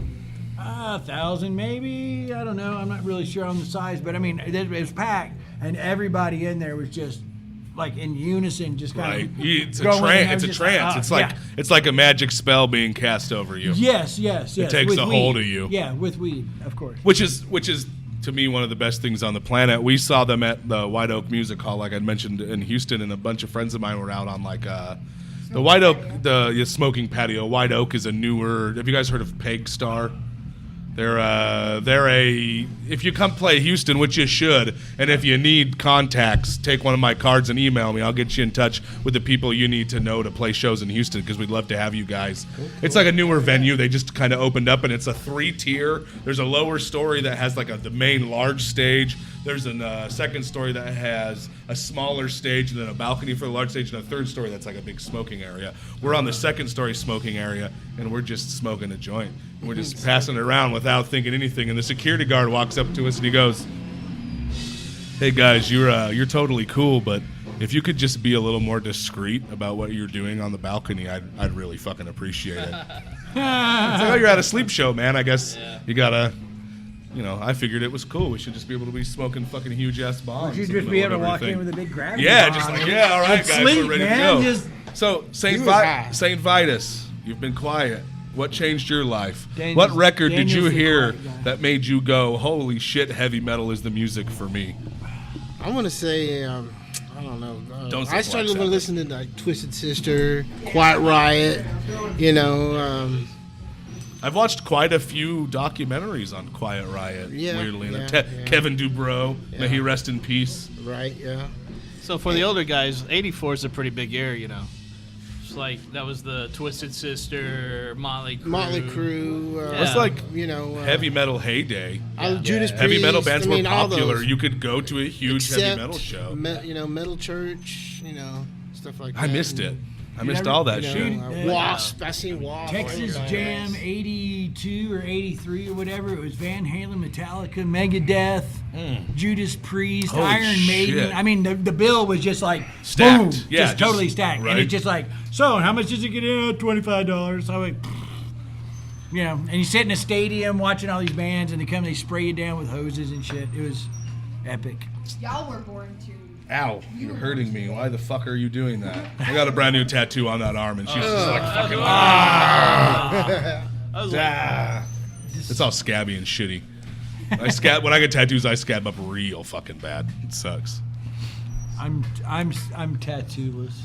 1,000 maybe, I don't know, I'm not really sure on the size, but I mean it was packed, and everybody in there was just. Like in unison, just kind of it's a trance. It's like a magic spell being cast over you. Yes. It takes a hold of you. Yeah, with weed, of course. Which is to me one of the best things on the planet. We saw them at the White Oak Music Hall, like I mentioned in Houston, and a bunch of friends of mine were out on like the White Oak, the smoking patio. White Oak is a newer. Have you guys heard of Peg Star? They're if you come play Houston, which you should, and if you need contacts, take one of my cards and email me. I'll get you in touch with the people you need to know to play shows in Houston, because we'd love to have you guys. Cool. It's like a newer venue. They just kind of opened up, and it's a 3-tier. There's a lower story that has like the main large stage. There's a second story that has a smaller stage, and then a balcony for the large stage, and a third story that's like a big smoking area. We're on the second story smoking area, and we're just smoking a joint. We're just passing it around without thinking anything, and the security guard walks up to us and he goes, "Hey guys, you're totally cool, but if you could just be a little more discreet about what you're doing on the balcony, I'd really fucking appreciate it." It's like, "Oh, you're at a sleep show, man. I guess you gotta." I figured it was cool. We should just be able to be smoking fucking huge ass bombs. You should just be able to walk in with a big gravity bomb. Just like, all right, guys, we're ready to go. So, Saint Vitus, you've been quiet. What changed your life? What record did you hear that made you go, holy shit, heavy metal is the music for me? I want to say, I don't know. I started listening to like Twisted Sister, Quiet Riot, I've watched quite a few documentaries on Quiet Riot, weirdly enough. Kevin Dubrow, may he rest in peace. Right, yeah. So for the older guys, 84 is a pretty big year, It's like that was the Twisted Sister, Motley Crue. It's like heavy metal heyday. Judas Priest. Heavy metal bands were popular. You could go to a huge heavy metal show. Metal Church, stuff like that. I missed it. I missed all that shit. Wasp. I seen Wasp. Texas Jam 82 or 83 or whatever. It was Van Halen, Metallica, Megadeth, Judas Priest, Iron Maiden. Shit. I mean, the bill was just like stacked. Boom, just totally stacked. Right. And it's just like, so how much does it get in? $25. So I went, and you sit in a stadium watching all these bands, and they spray you down with hoses and shit. It was epic. Y'all were born too. Ow, you're hurting me. Why the fuck are you doing that? I got a brand new tattoo on that arm, and she's just like, fucking, It's all scabby and shitty. When I get tattoos, I scab up real fucking bad. It sucks. I'm tattooless.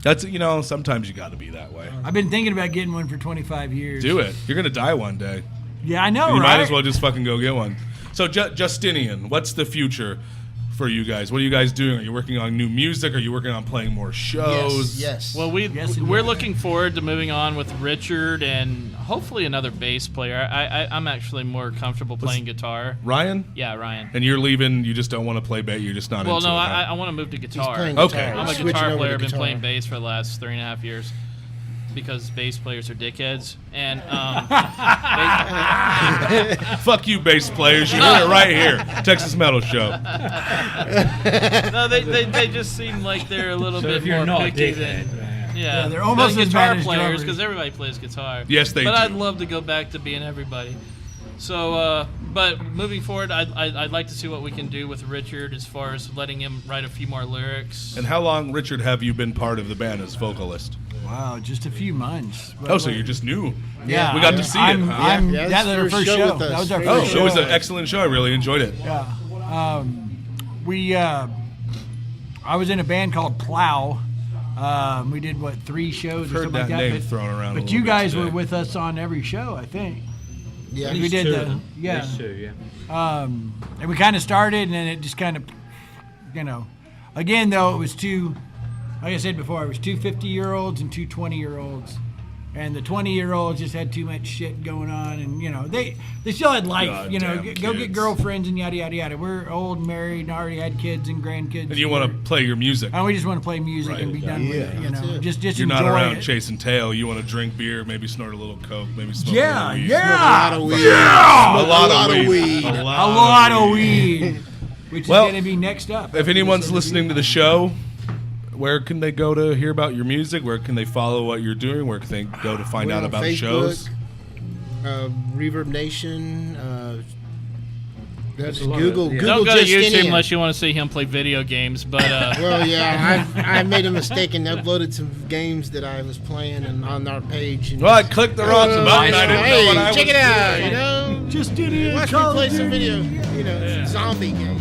That's, sometimes you got to be that way. I've been thinking about getting one for 25 years. Do it. You're going to die one day. Yeah, I know, You right? might as well just fucking go get one. So, Justinian, what's the future for you guys? What are you guys doing? Are you working on new music? Are you working on playing more shows? Yes. Well, we're looking forward to moving on with Richard and hopefully another bass player. I'm actually more comfortable playing guitar. Ryan? Yeah, Ryan. And you're leaving, you just don't want to play bass, you're just not into it. Well, no, I want to move to guitar. playing Okay. guitar. I'm a Switching guitar over player. to I've been guitar. playing bass for the last 3.5 years because bass players are dickheads. And Fuck you, bass players. You heard it right here. Texas Metal Show. no, they just seem like they're a little bit more picky than. Yeah, they're almost than as guitar bad as players drummers. because everybody plays guitar. Yes, they But do. I'd love to go back to being everybody. So, but moving forward, I'd like to see what we can do with Richard as far as letting him write a few more lyrics. And how long, Richard, have you been part of the band as vocalist? Wow, just a few months. Oh, so you're just new. Yeah, We got to see it. Huh? That was our first show. That was our Oh, first it show. was an excellent show. I really enjoyed it. Yeah. I was in a band called Plow. We did 3 shows or Heard something like that that. name thrown around a But little you bit guys today. were with us on every show, I think. Yeah, We did the These two, yeah. and we kind of started, and then it just kind of, again though it was two, like I said before, it was two 50-year-olds and two 20-year-olds, and the 20-year-olds just had too much shit going on, and they still had life, Goddamn go get kids. girlfriends and yada yada yada. We're old and married and already had kids and grandkids. And you want to play your music. And we just want to play music and be done with it. Just You're enjoy not around it. chasing tail. You want to drink beer, maybe snort a little coke, maybe smoke Yeah, a little weed. yeah, A lot of weed. yeah. A lot of weed. A lot of weed, which Well, is going to be next up. If anyone's listening to the show, where can they go to hear about your music? Where can they follow what you're doing? Where can they go to find We're out on about Facebook, shows? Reverb Nation. That's a lot of- Google. yeah. Google Don't go to YouTube Justinian. unless you want to see him play video games. But Well, yeah, I made a mistake and uploaded some games that I was playing and on our page. And Well, I clicked the wrong button. I didn't know what I was check it out. doing. Justinian Watch me Call play of some Duty. video. Zombie games.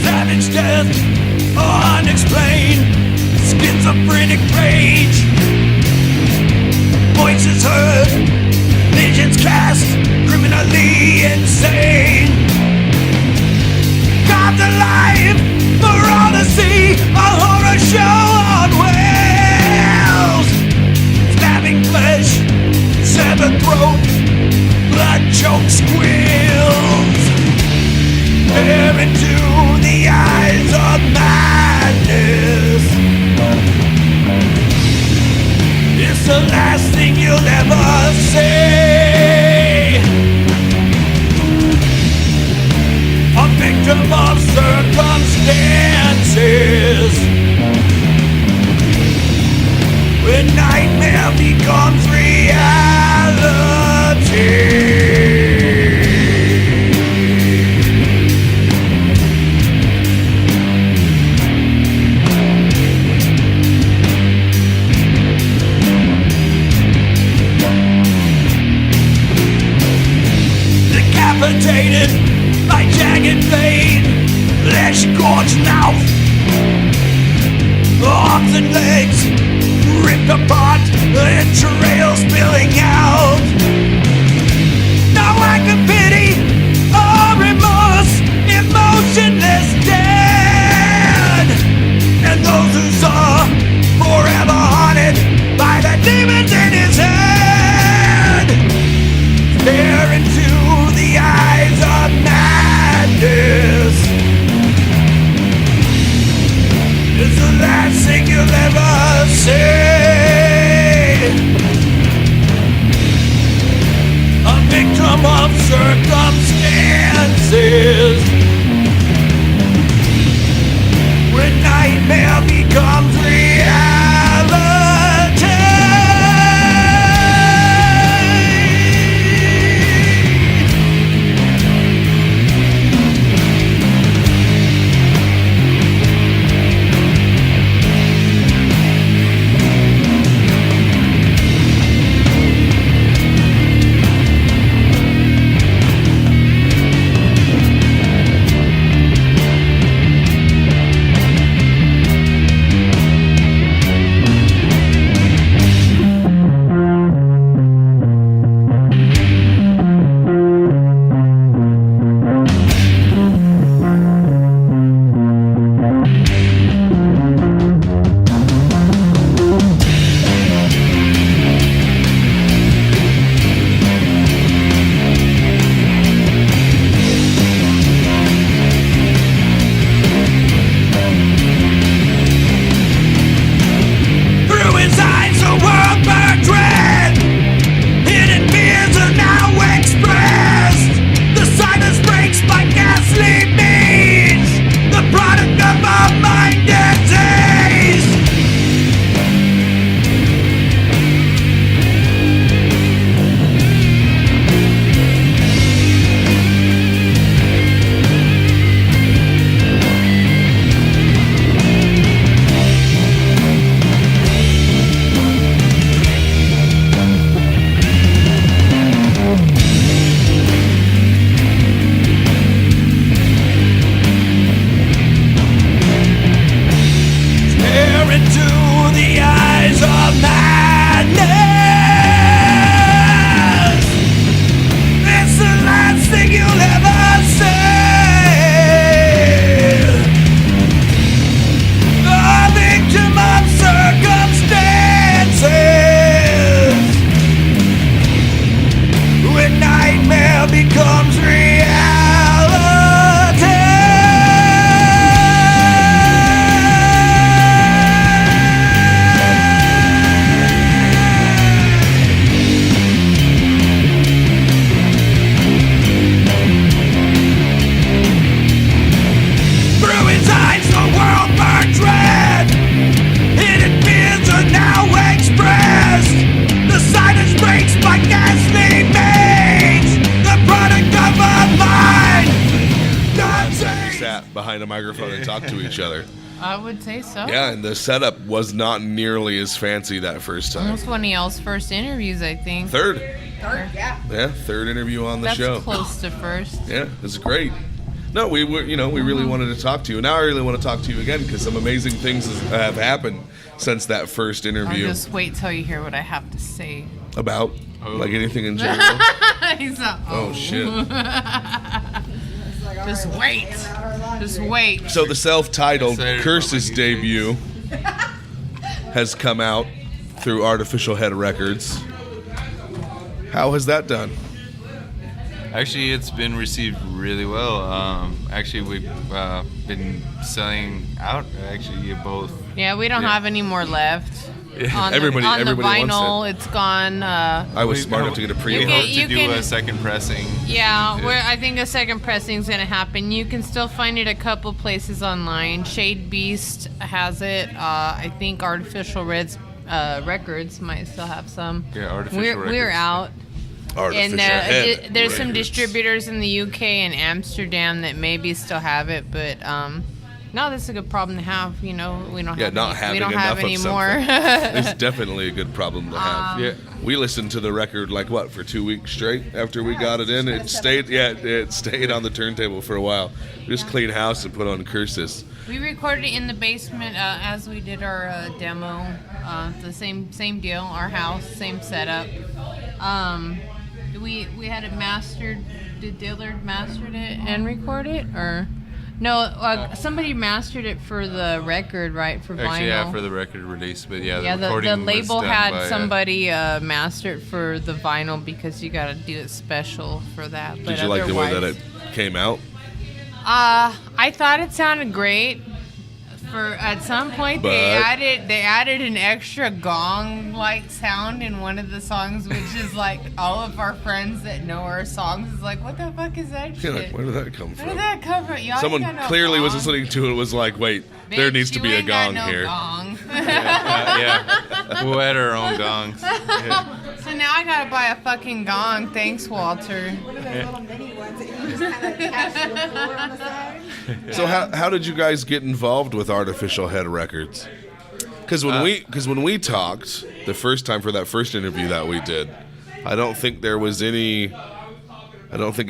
Savage death, unexplained, schizophrenic rage. Voices heard, visions cast, criminally insane. Carved alive for all to see, a horror show on wheels. Stabbing flesh, severed throat, blood-choked squeals. Stare into the eyes of madness. It's the last thing you'll ever say. A victim of circumstances. When nightmare becomes reality. Decapitated by jagged blade, flesh gorged mouth, arms and legs ripped apart, entrails spilling out. No lack of pity or remorse, emotionless dead. And those who saw forever haunted by the demons in his head. Stare into the eyes of madness. It's the last thing you'll ever say. sat behind a microphone and talked to each other. I would say so. Yeah, and the setup was not nearly as fancy that first time. Almost one of y'all's first interviews, I think. Third, yeah. yeah, third interview on the That's show. close to first. Yeah, it's great. No, we were, we really wanted to talk to you. Now I really want to talk to you again because some amazing things have happened since that first interview. I'll just wait till you hear what I have to say. About like anything in general. He's not. Oh shit. Just wait. Just wait. So the self-titled CURSUS debut has come out through Artificial Head Records. How has that done? Actually, it's been received really well. Actually, we've been selling out. Actually, both. Yeah, we don't have any more left. On everybody the vinyl, wants it's gone. I was smart enough to get a pre. We hope to do a second pressing. Yeah, I think a second pressing is going to happen. You can still find it a couple places online. Shade Beast has it. I think Artificial Reds Records might still have some. Yeah, Artificial Records. We're out. Artificial And there's some distributors in the UK and Amsterdam that maybe still have it, but no, that's a good problem to have. We don't have not having we don't enough have any of more. something. It's definitely a good problem to have. Yeah. We listened to the record for 2 weeks straight after we got it in. It stayed on the turntable for a while. We just cleaned house and put on CURSUS. We recorded it in the basement as we did our demo. The same deal. Our house, same setup. We had it mastered. Did Dillard mastered it and record it, or no? Somebody mastered it for the record, right? For vinyl. Actually, yeah, for the record release, but the the recording label was done had by, somebody master it for the vinyl because you got to do it special for that. But Did you like the way that it came out? I thought it sounded great. At some point they added an extra gong-like sound in one of the songs, which is like all of our friends that know our songs is like, what the fuck is that shit? Like, where did that come from? Where did that come from? Y'all Someone ain't got no clearly was gong. listening to it and was like, wait, Bitch, there needs to you be a ain't got gong no here. Gong. yeah, we'll add our own gongs. So now I gotta buy a fucking gong. Thanks, Walter. One of those little mini ones that you just kind of attach to the floor on the side. So how did you guys get involved with Artificial Head Records? Because when we talked the first time for that first interview that we did, I don't think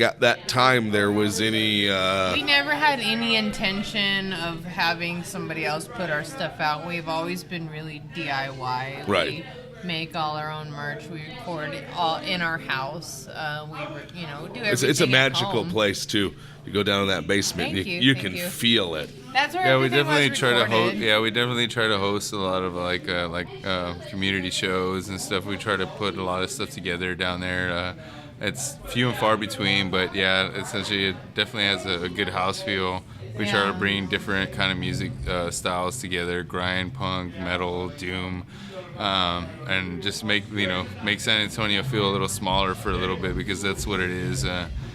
at that time there was any. We never had any intention of having somebody else put our stuff out. We've always been really DIY. Right. We make all our own merch. We record it all in our house. Do everything. It's a at magical home. place too. You go down in that basement, Thank you you. can feel it. That's where Yeah, we everything definitely was try to host. recorded. Yeah, we definitely try to host a lot of community shows and stuff. We try to put a lot of stuff together down there. It's few and far between, but yeah, essentially it definitely has a good house feel. We try to bring different kind of music styles together: grind, punk, metal, doom, and just make San Antonio feel a little smaller for a little bit because that's what it is.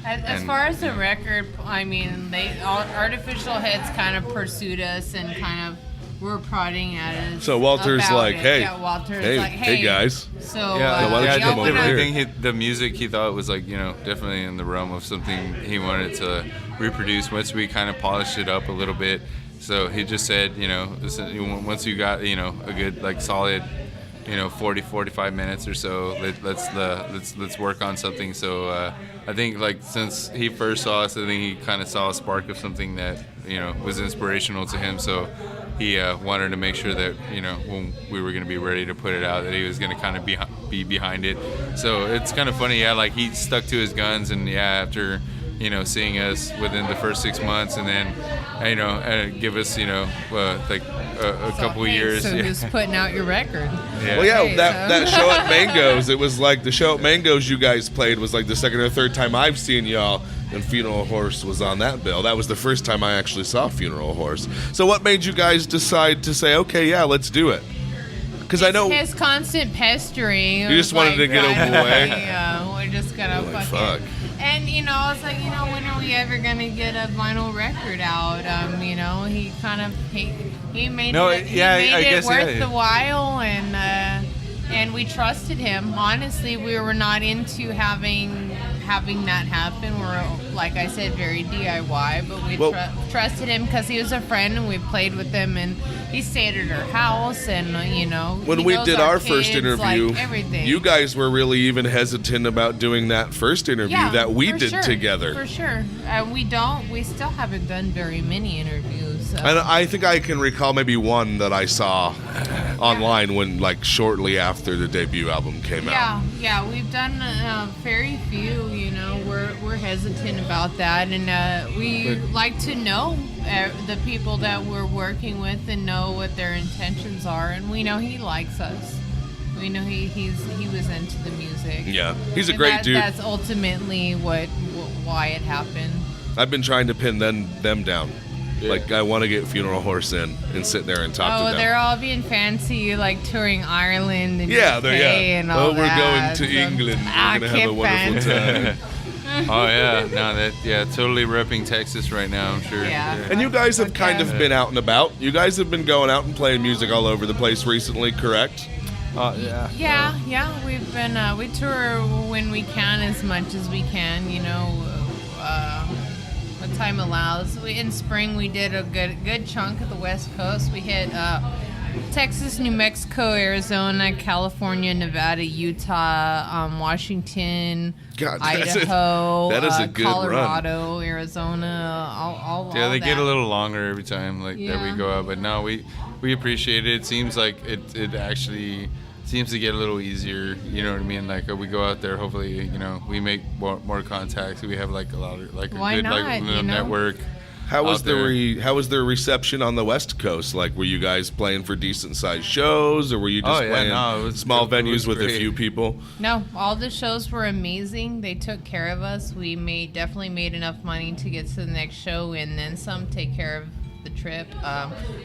As far as the record, I mean, Artificial Heads kind of pursued us and kind of were prodding at us. So Walter's about like, it. hey, Yeah, Walter's hey, like, hey guys. So why don't you come over here? I think the music he thought was definitely in the realm of something he wanted to reproduce once we kind of polished it up a little bit. So he just said, once you got a good solid 40-45 minutes or so, let's work on something. So I think since he first saw us, I think he kind of saw a spark of something that was inspirational to him. So he wanted to make sure that when we were going to be ready to put it out, that he was going to kind of be behind it. So it's kind of funny, he stuck to his guns, and after seeing us within the first 6 months, and then give us a couple of years. So who's putting out your record? Yeah. Well, yeah, that show at Mango's, it was like the show at Mango's you guys played was like the second or third time I've seen y'all, and Funeral Horse was on that bill. That was the first time I actually saw Funeral Horse. So what made you guys decide to say, okay, yeah, let's do it? Because I know his constant pestering. You just wanted to get away? We're just gonna fuck. And I was like, when are we ever gonna get a vinyl record out? He kind of he made it worth the while, and we trusted him. Honestly, we were not into having that happen. like I said, very DIY, but we trusted him because he was a friend and we played with him and he stayed at our house and, you know. When we did our first kids, interview, like, everything. you guys were really even hesitant about doing that first interview that we did together. For sure. We still haven't done very many interviews. So. And I think I can recall maybe one that I saw online when, like, shortly after the debut album came out. Yeah, we've done very few. You know, we're hesitant about that, and we like to know the people that we're working with and know what their intentions are. And we know he likes us. We know he was into the music. Yeah, he's a great dude. That's ultimately why it happened. I've been trying to pin them down. Like, I want to get Funeral Horse in and sit there and talk to them. Oh, they're all being fancy, like touring Ireland and UK and all we're that. going to England. We're going to have a wonderful time. Oh, yeah. No, totally repping Texas right now, I'm sure. Yeah. And you guys have kind of been out and about. You guys have been going out and playing music all over the place recently, correct? Yeah. We've been, we tour when we can, as much as we can, you know, what time allows. In spring, we did a good chunk of the West Coast. We hit Texas, New Mexico, Arizona, California, Nevada, Utah, Washington, Idaho, that is a good Colorado, Arizona, all they that. get a little longer every time that we go out, but no, we appreciate it. It seems like it actually seems to get a little easier, you know what I mean? Like, we go out there, hopefully, you know, we make more contacts. We have like a lot of a good little network. How was the reception on the West Coast? Like, were you guys playing for decent sized shows, or were you just playing small venues with a few people? No, all the shows were amazing. They took care of us. We definitely made enough money to get to the next show and then some. Take care of the trip.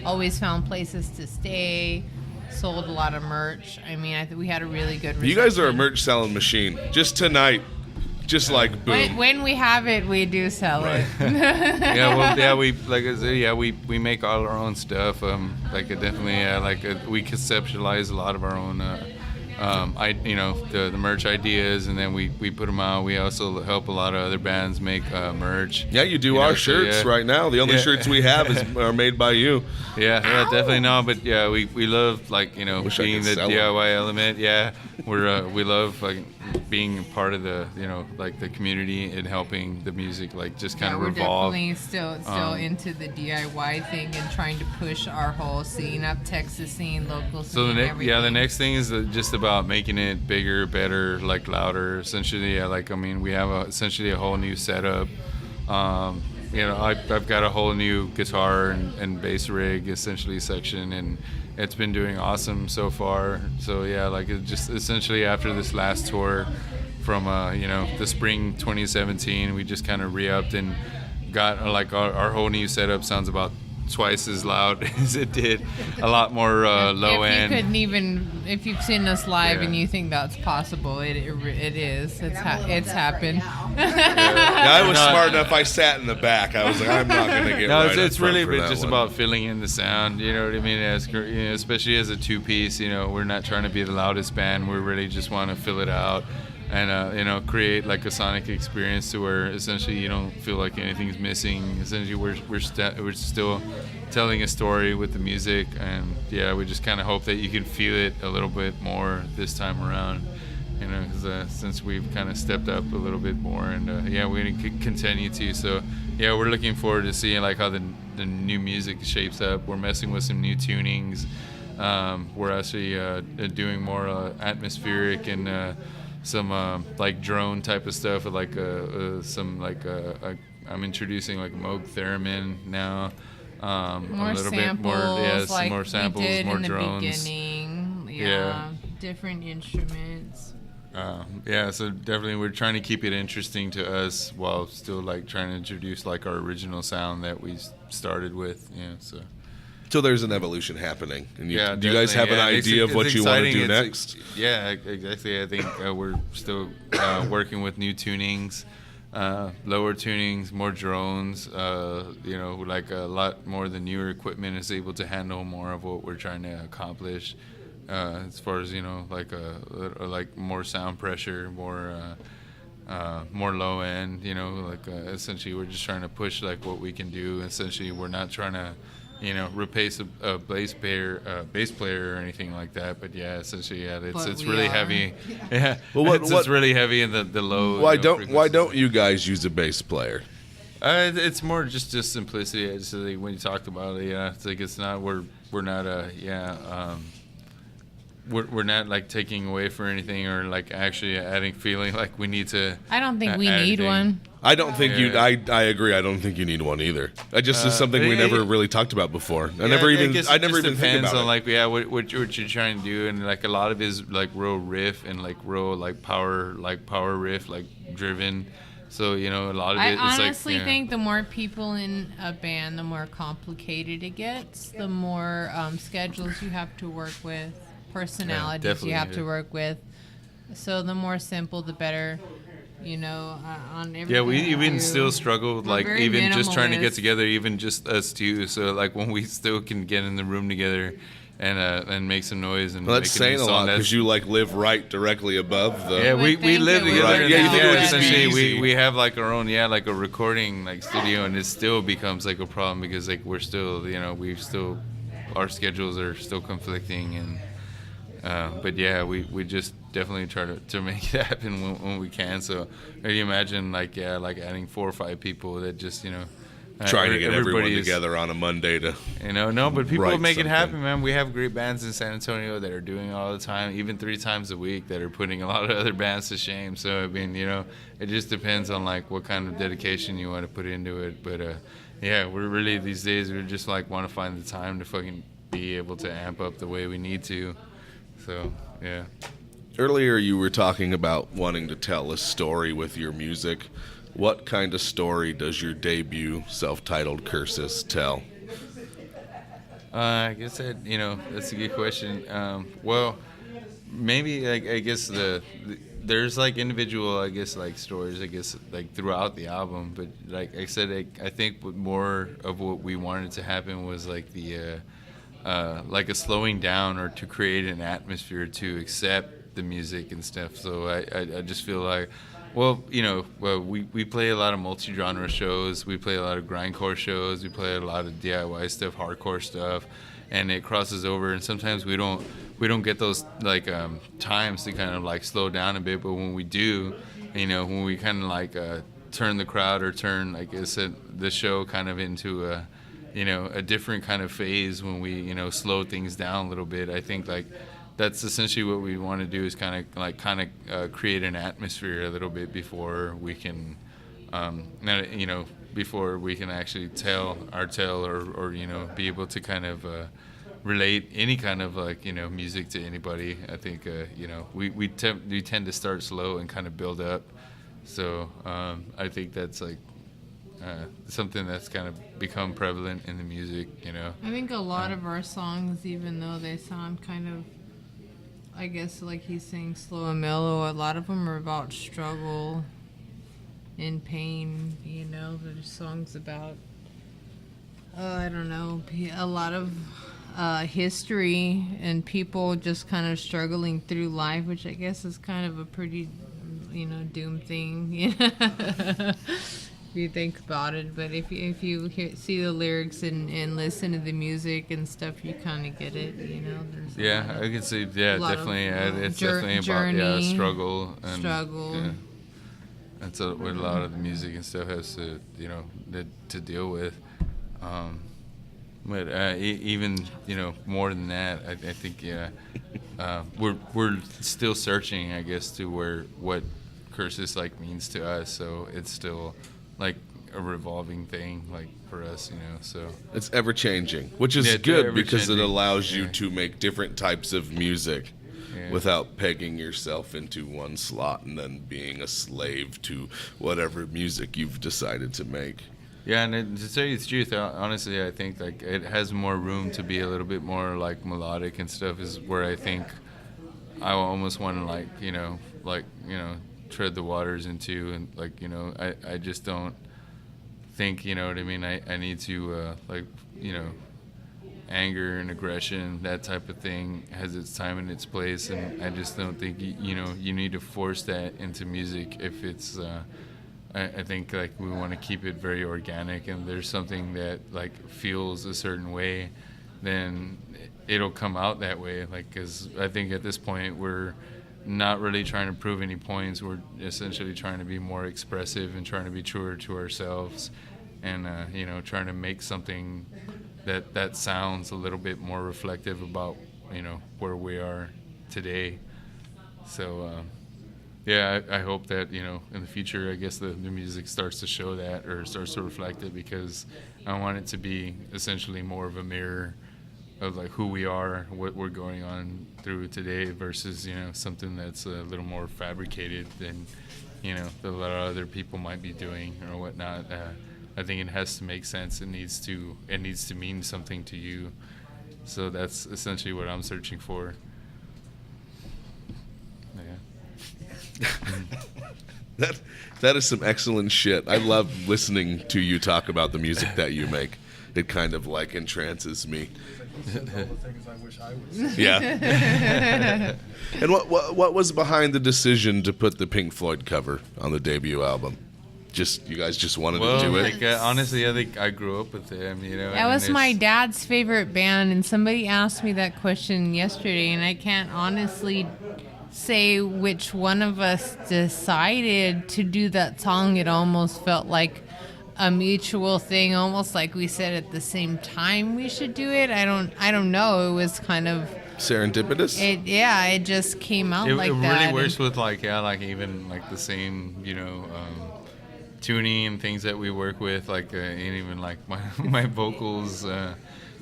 Always found places to stay. Sold a lot of merch. I mean, I think we had a really good reception. You guys are a merch selling machine. Just tonight, just like boom. When we have it, we do sell it. We make all our own stuff. We conceptualize a lot of our own, the merch ideas, and then we put them out. We also help a lot of other bands make merch. Yeah, you do our shirts right now. The only shirts we have are made by you. Yeah, definitely no, but yeah, we love being the DIY element. Yeah, we love being part of the the community and helping the music just kind of revolve. We're definitely still into the DIY thing and trying to push our whole scene up, Texas scene, local scene. So the next thing is just about making it bigger, better, louder. Essentially, we have essentially a whole new setup. I've got a whole new guitar and bass rig essentially section, and it's been doing awesome so far. So it just essentially after this last tour from the spring 2017, we just kind of re-upped and got our whole new setup sounds about twice as loud as it did. A lot more low end. If you've seen us live and you think that's possible, it is. It's happened. I was smart enough. I sat in the back. I was like, I'm not going to get it's really just about filling in the sound. You know what I mean? Especially as a two-piece. We're not trying to be the loudest band. We really just want to fill it out. And create a sonic experience to where essentially you don't feel like anything's missing. Essentially, we're still telling a story with the music, and we just kind of hope that you can feel it a little bit more this time around. Because since we've kind of stepped up a little bit more, and we're going to continue to. So we're looking forward to seeing how the new music shapes up. We're messing with some new tunings. We're actually doing more atmospheric and some drone type of stuff with I'm introducing Moog Theremin now. More a little samples, bit more, some more samples, we did more in the drones. Beginning. Different instruments. So definitely we're trying to keep it interesting to us while still trying to introduce our original sound that we started with. So there's an evolution happening. And do you guys have an idea of what you want to do next? Yeah, exactly. I think we're still working with new tunings, lower tunings, more drones. A lot more of the newer equipment is able to handle more of what we're trying to accomplish. As far as more sound pressure, more more low end. You know, like essentially we're just trying to push like what we can do. Essentially, we're not trying to, you know, replace a bass player or anything like that. But yeah, essentially, yeah, it's really heavy. Yeah, well, it's really heavy in the low. Why don't you guys use a bass player? It's more just simplicity. It's like when you talked about it, yeah, it's like it's not we're not we're not like taking away for anything or like actually adding feeling like we need to. I don't think we need one. I don't think you. I agree. I don't think you need one either. It just is something we never really talked about before. I never even think about on it. like what you're trying to do, and like a lot of it is like real riff and like real like power riff like driven. So, you know, a lot of it is like... I honestly think the more people in a band, the more complicated it gets. The more schedules you have to work with, personalities you have to work with. So the more simple, the better, you know, on everything. Yeah, we even still struggle with, like, even just trying to get minimalist. together, even just us two. So, like, when we still can get in the room together... And make some noise and that's make saying a lot because you like live right directly above the. Yeah, we live together. Right. Yeah, you think it would just be essentially easy. we have like our own like a recording like studio, and it still becomes like a problem because like we're still our schedules are still conflicting and but yeah, we just definitely try to make it happen when we can. So can you imagine like adding 4 or 5 people that just trying to get everyone together on a Monday to but people write make it something. happen, man. We have great bands in San Antonio that are doing it all the time, even 3 times a week, that are putting a lot of other bands to shame. So I mean, it just depends on like what kind of dedication you want to put into it. But yeah, we're really these days we just like want to find the time to fucking be able to amp up the way we need to. So yeah. Earlier you were talking about wanting to tell a story with your music. What kind of story does your debut self-titled CURSUS tell? I guess that's a good question. Well, maybe I guess there's like individual like stories like throughout the album, but like I said, I think more of what we wanted to happen was like the like a slowing down or to create an atmosphere to accept the music and stuff. So I just feel like. Well, we play a lot of multi-genre shows. We play a lot of grindcore shows. We play a lot of DIY stuff, hardcore stuff, and it crosses over. And sometimes we don't get those like times to kind of like slow down a bit. But when we do, when we kind of like turn the crowd or turn, like I said, the show kind of into a different kind of phase when we slow things down a little bit. I think like. That's essentially what we want to do is kind of create an atmosphere a little bit before we can, before we can actually tell our tale or be able to kind of relate any kind of like music to anybody. I think we tend to start slow and kind of build up. So I think that's like something that's kind of become prevalent in the music. I think a lot of our songs, even though they sound kind of. I guess like he's saying slow and mellow, a lot of them are about struggle and pain, there's songs about I don't know, a lot of history and people just kind of struggling through life, which I guess is kind of a pretty doom thing if you think about it. But if you see the lyrics and listen to the music and stuff, you kind of get it. There's I can see. Yeah, definitely. It's definitely about struggle. Yeah. That's what a lot of the music and stuff has to to deal with. But even more than that, I think we're still searching, I guess, to what CURSUS like means to us. So it's still like a revolving thing, like for us, So it's ever changing, which is good because it allows you to make different types of music without pegging yourself into one slot and then being a slave to whatever music you've decided to make. Yeah, and to tell you the truth, honestly, I think like it has more room to be a little bit more like melodic and stuff. Is where I think I almost want to tread the waters into, and like I just don't think what I mean. I need to anger and aggression, that type of thing, has its time and its place, and I just don't think you need to force that into music if it's. I think like we want to keep it very organic, and there's something that like feels a certain way, then it'll come out that way. Like, because I think at this point we're not really trying to prove any points. We're essentially trying to be more expressive and trying to be truer to ourselves, and trying to make something that sounds a little bit more reflective about where we are today. So I hope that in the future, I guess the music starts to show that, or starts to reflect it, because I want it to be essentially more of a mirror of like who we are, what we're going on through today, versus something that's a little more fabricated than that a lot of other people might be doing or whatnot. I think it has to make sense. It needs to mean something to you. So that's essentially what I'm searching for. Yeah. That is some excellent shit. I love listening to you talk about the music that you make. It kind of like entrances me. Yeah. And what was behind the decision to put the Pink Floyd cover on the debut album? You guys just wanted to do it? Honestly, I think I grew up with them. That was my dad's favorite band, and somebody asked me that question yesterday, and I can't honestly say which one of us decided to do that song. It almost felt like a mutual thing, almost like we said at the same time we should do it. I don't know. It was kind of serendipitous. It just came out like that. It really works with even the same tuning and things that we work with, and even like my vocals.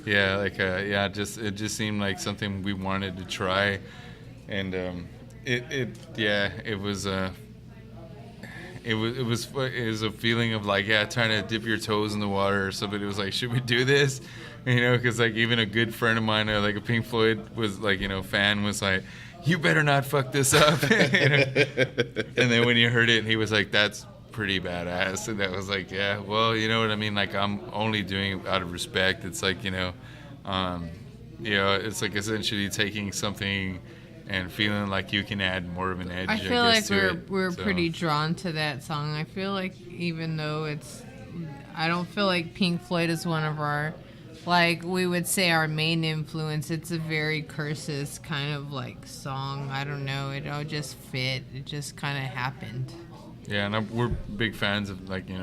It just seemed like something we wanted to try, and it was a feeling of trying to dip your toes in the water. Somebody was like, should we do this? Because even a good friend of mine, a Pink Floyd fan, was like, you better not fuck this up. And then when you heard it, he was like, that's pretty badass. And that was like, yeah, well, you know what I mean? I'm only doing it out of respect. It's it's essentially taking something and feeling like you can add more of an edge. I feel like we're pretty drawn to that song. I feel like even though I don't feel like Pink Floyd is one of our, we would say our main influence. It's a very CURSUS kind of song. I don't know. It all just fit. It just kind of happened. Yeah, and we're big fans of psych and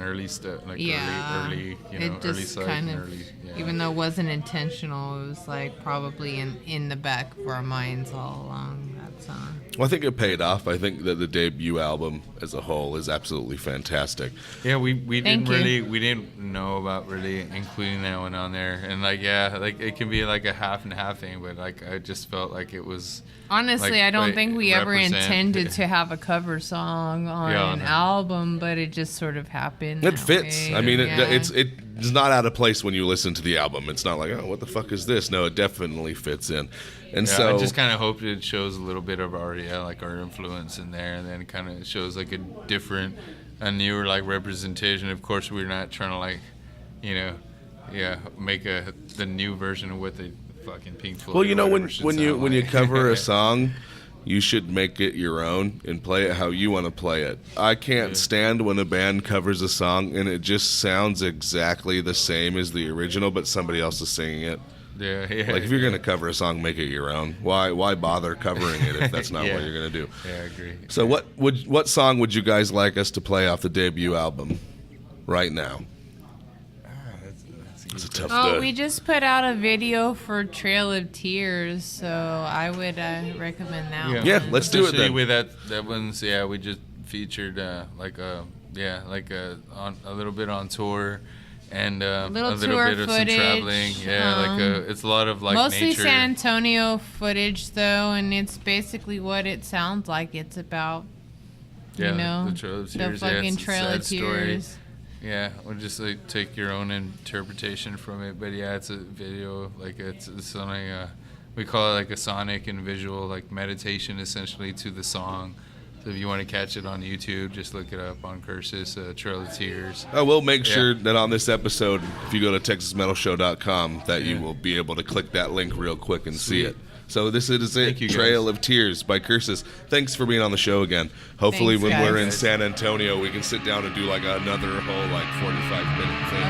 early stuff, early psych and early. Yeah. Even though it wasn't intentional, it was probably in the back of our minds all along, that song. Well, I think it paid off. I think that the debut album as a whole is absolutely fantastic. Yeah, we didn't know about really including that one on there, and it can be a half and half thing, but I just felt like it was. Honestly, I don't think we ever intended to have a cover song on an album, but it just sort of happened. It fits. Way. I mean, it's not out of place when you listen to the album. It's not like, oh, what the fuck is this? No, it definitely fits in. And so I just kind of hope it shows a little bit of our influence in there, and then kind of shows a different, a newer representation. Of course, we're not trying to make the new version of what the fucking Pink Floyd. Well, when you cover a song, you should make it your own and play it how you want to play it. I can't stand when a band covers a song and it just sounds exactly the same as the original, but somebody else is singing it. Yeah. If you're gonna cover a song, make it your own. Why bother covering it if that's not what you're gonna do? Yeah, I agree. So what song would you guys like us to play off the debut album right now? That's a tough we just put out a video for Trail of Tears, so I would recommend that one. Yeah, let's do it then. With that one's we just featured on a little bit on tour. And a little bit of some traveling. It's a lot of mostly nature. San Antonio footage though, and it's basically what it sounds like. It's about the Trail of Tears. The fucking it's Trail of Tears. Story. Yeah, we'll just take your own interpretation from it. But it's a video. It's on we call it a sonic and visual meditation essentially to the song. So if you want to catch it on YouTube, just look it up on CURSUS, Trail of Tears. I will make sure that on this episode, if you go to TexasMetalShow.com, that you will be able to click that link real quick and see it. So this is it, Trail of Tears by CURSUS. Thanks for being on the show again. Hopefully Thanks, when we're guys. in San Antonio, we can sit down and do like another whole 45-minute thing.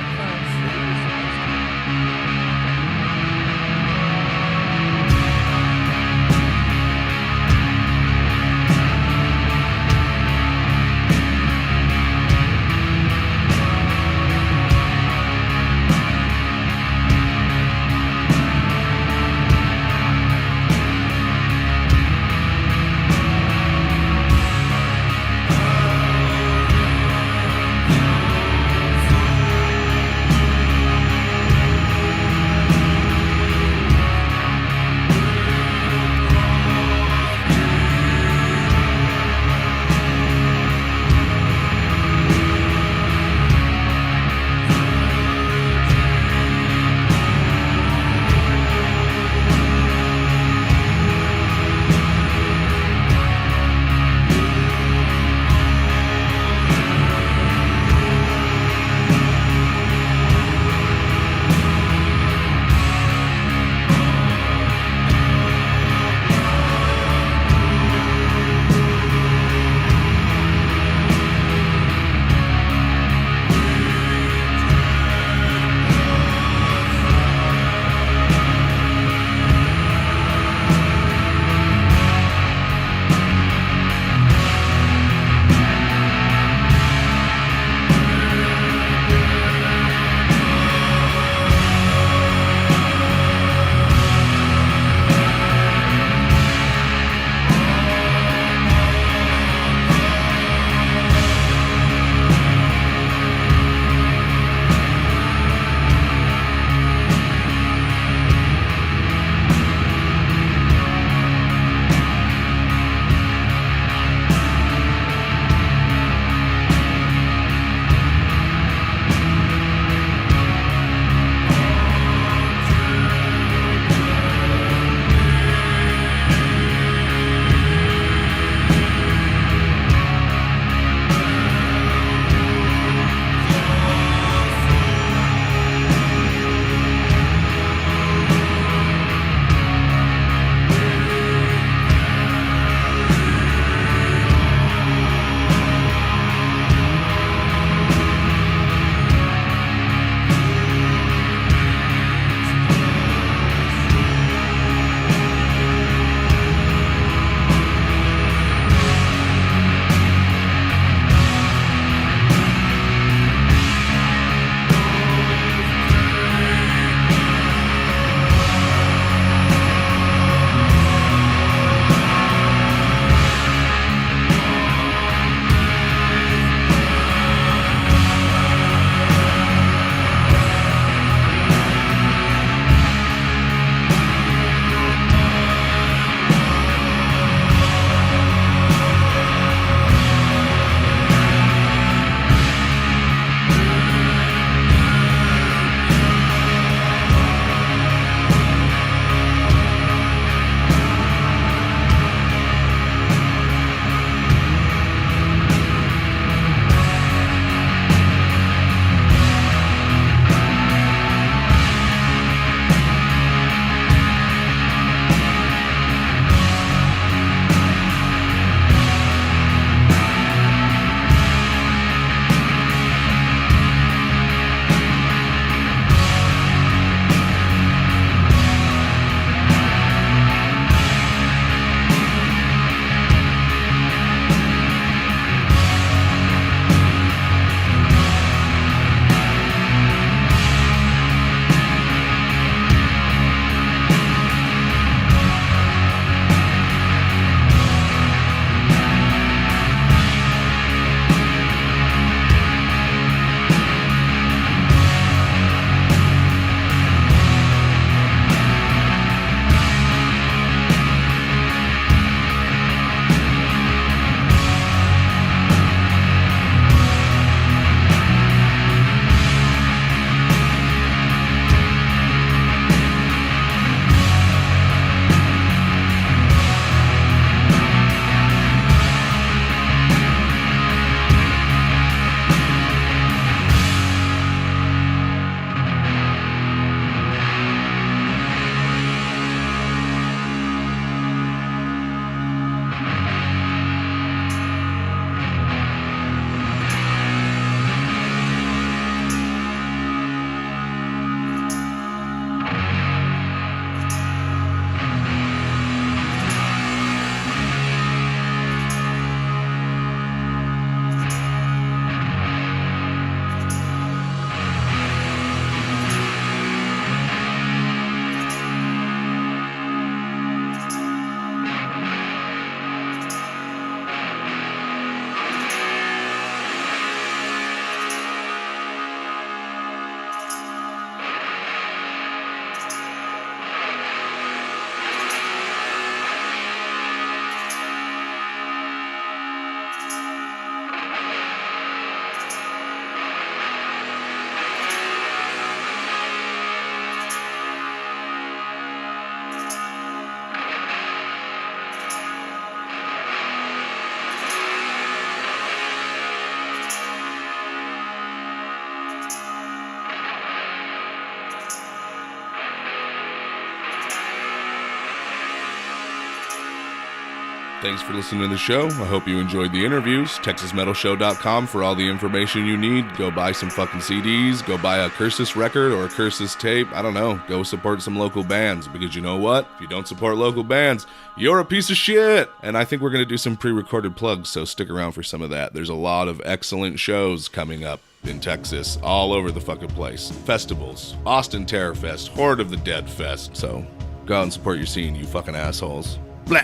Thanks for listening to the show. I hope you enjoyed the interviews. TexasMetalShow.com for all the information you need. Go buy some fucking CDs. Go buy a CURSUS record or a CURSUS tape. I don't know. Go support some local bands, because you know what? If you don't support local bands, you're a piece of shit. And I think we're going to do some pre-recorded plugs, so stick around for some of that. There's a lot of excellent shows coming up in Texas, all over the fucking place. Festivals, Austin Terror Fest, Horde of the Dead Fest. So go out and support your scene, you fucking assholes. Blah!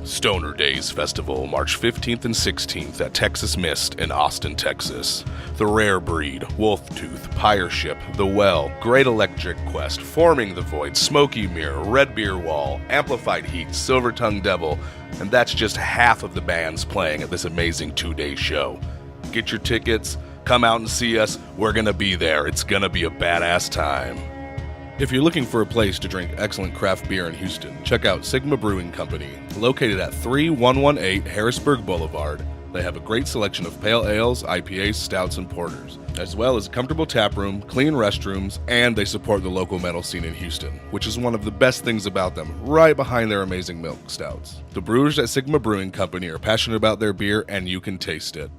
Stoner Days Festival, March 15th and 16th at Texas Mist in Austin, Texas. The Rare Breed, Wolftooth, Pyre Ship, The Well, Great Electric Quest, Forming the Void, Smoky Mirror, Red Beer Wall, Amplified Heat, Silver Tongue Devil, and that's just half of the bands playing at this amazing 2-day show. Get your tickets, come out and see us, we're gonna be there, it's gonna be a badass time. If you're looking for a place to drink excellent craft beer in Houston, check out Sigma Brewing Company, located at 3118 Harrisburg Boulevard. They have a great selection of pale ales, IPAs, stouts, and porters, as well as a comfortable tap room, clean restrooms, and they support the local metal scene in Houston, which is one of the best things about them, right behind their amazing milk stouts. The brewers at Sigma Brewing Company are passionate about their beer, and you can taste it.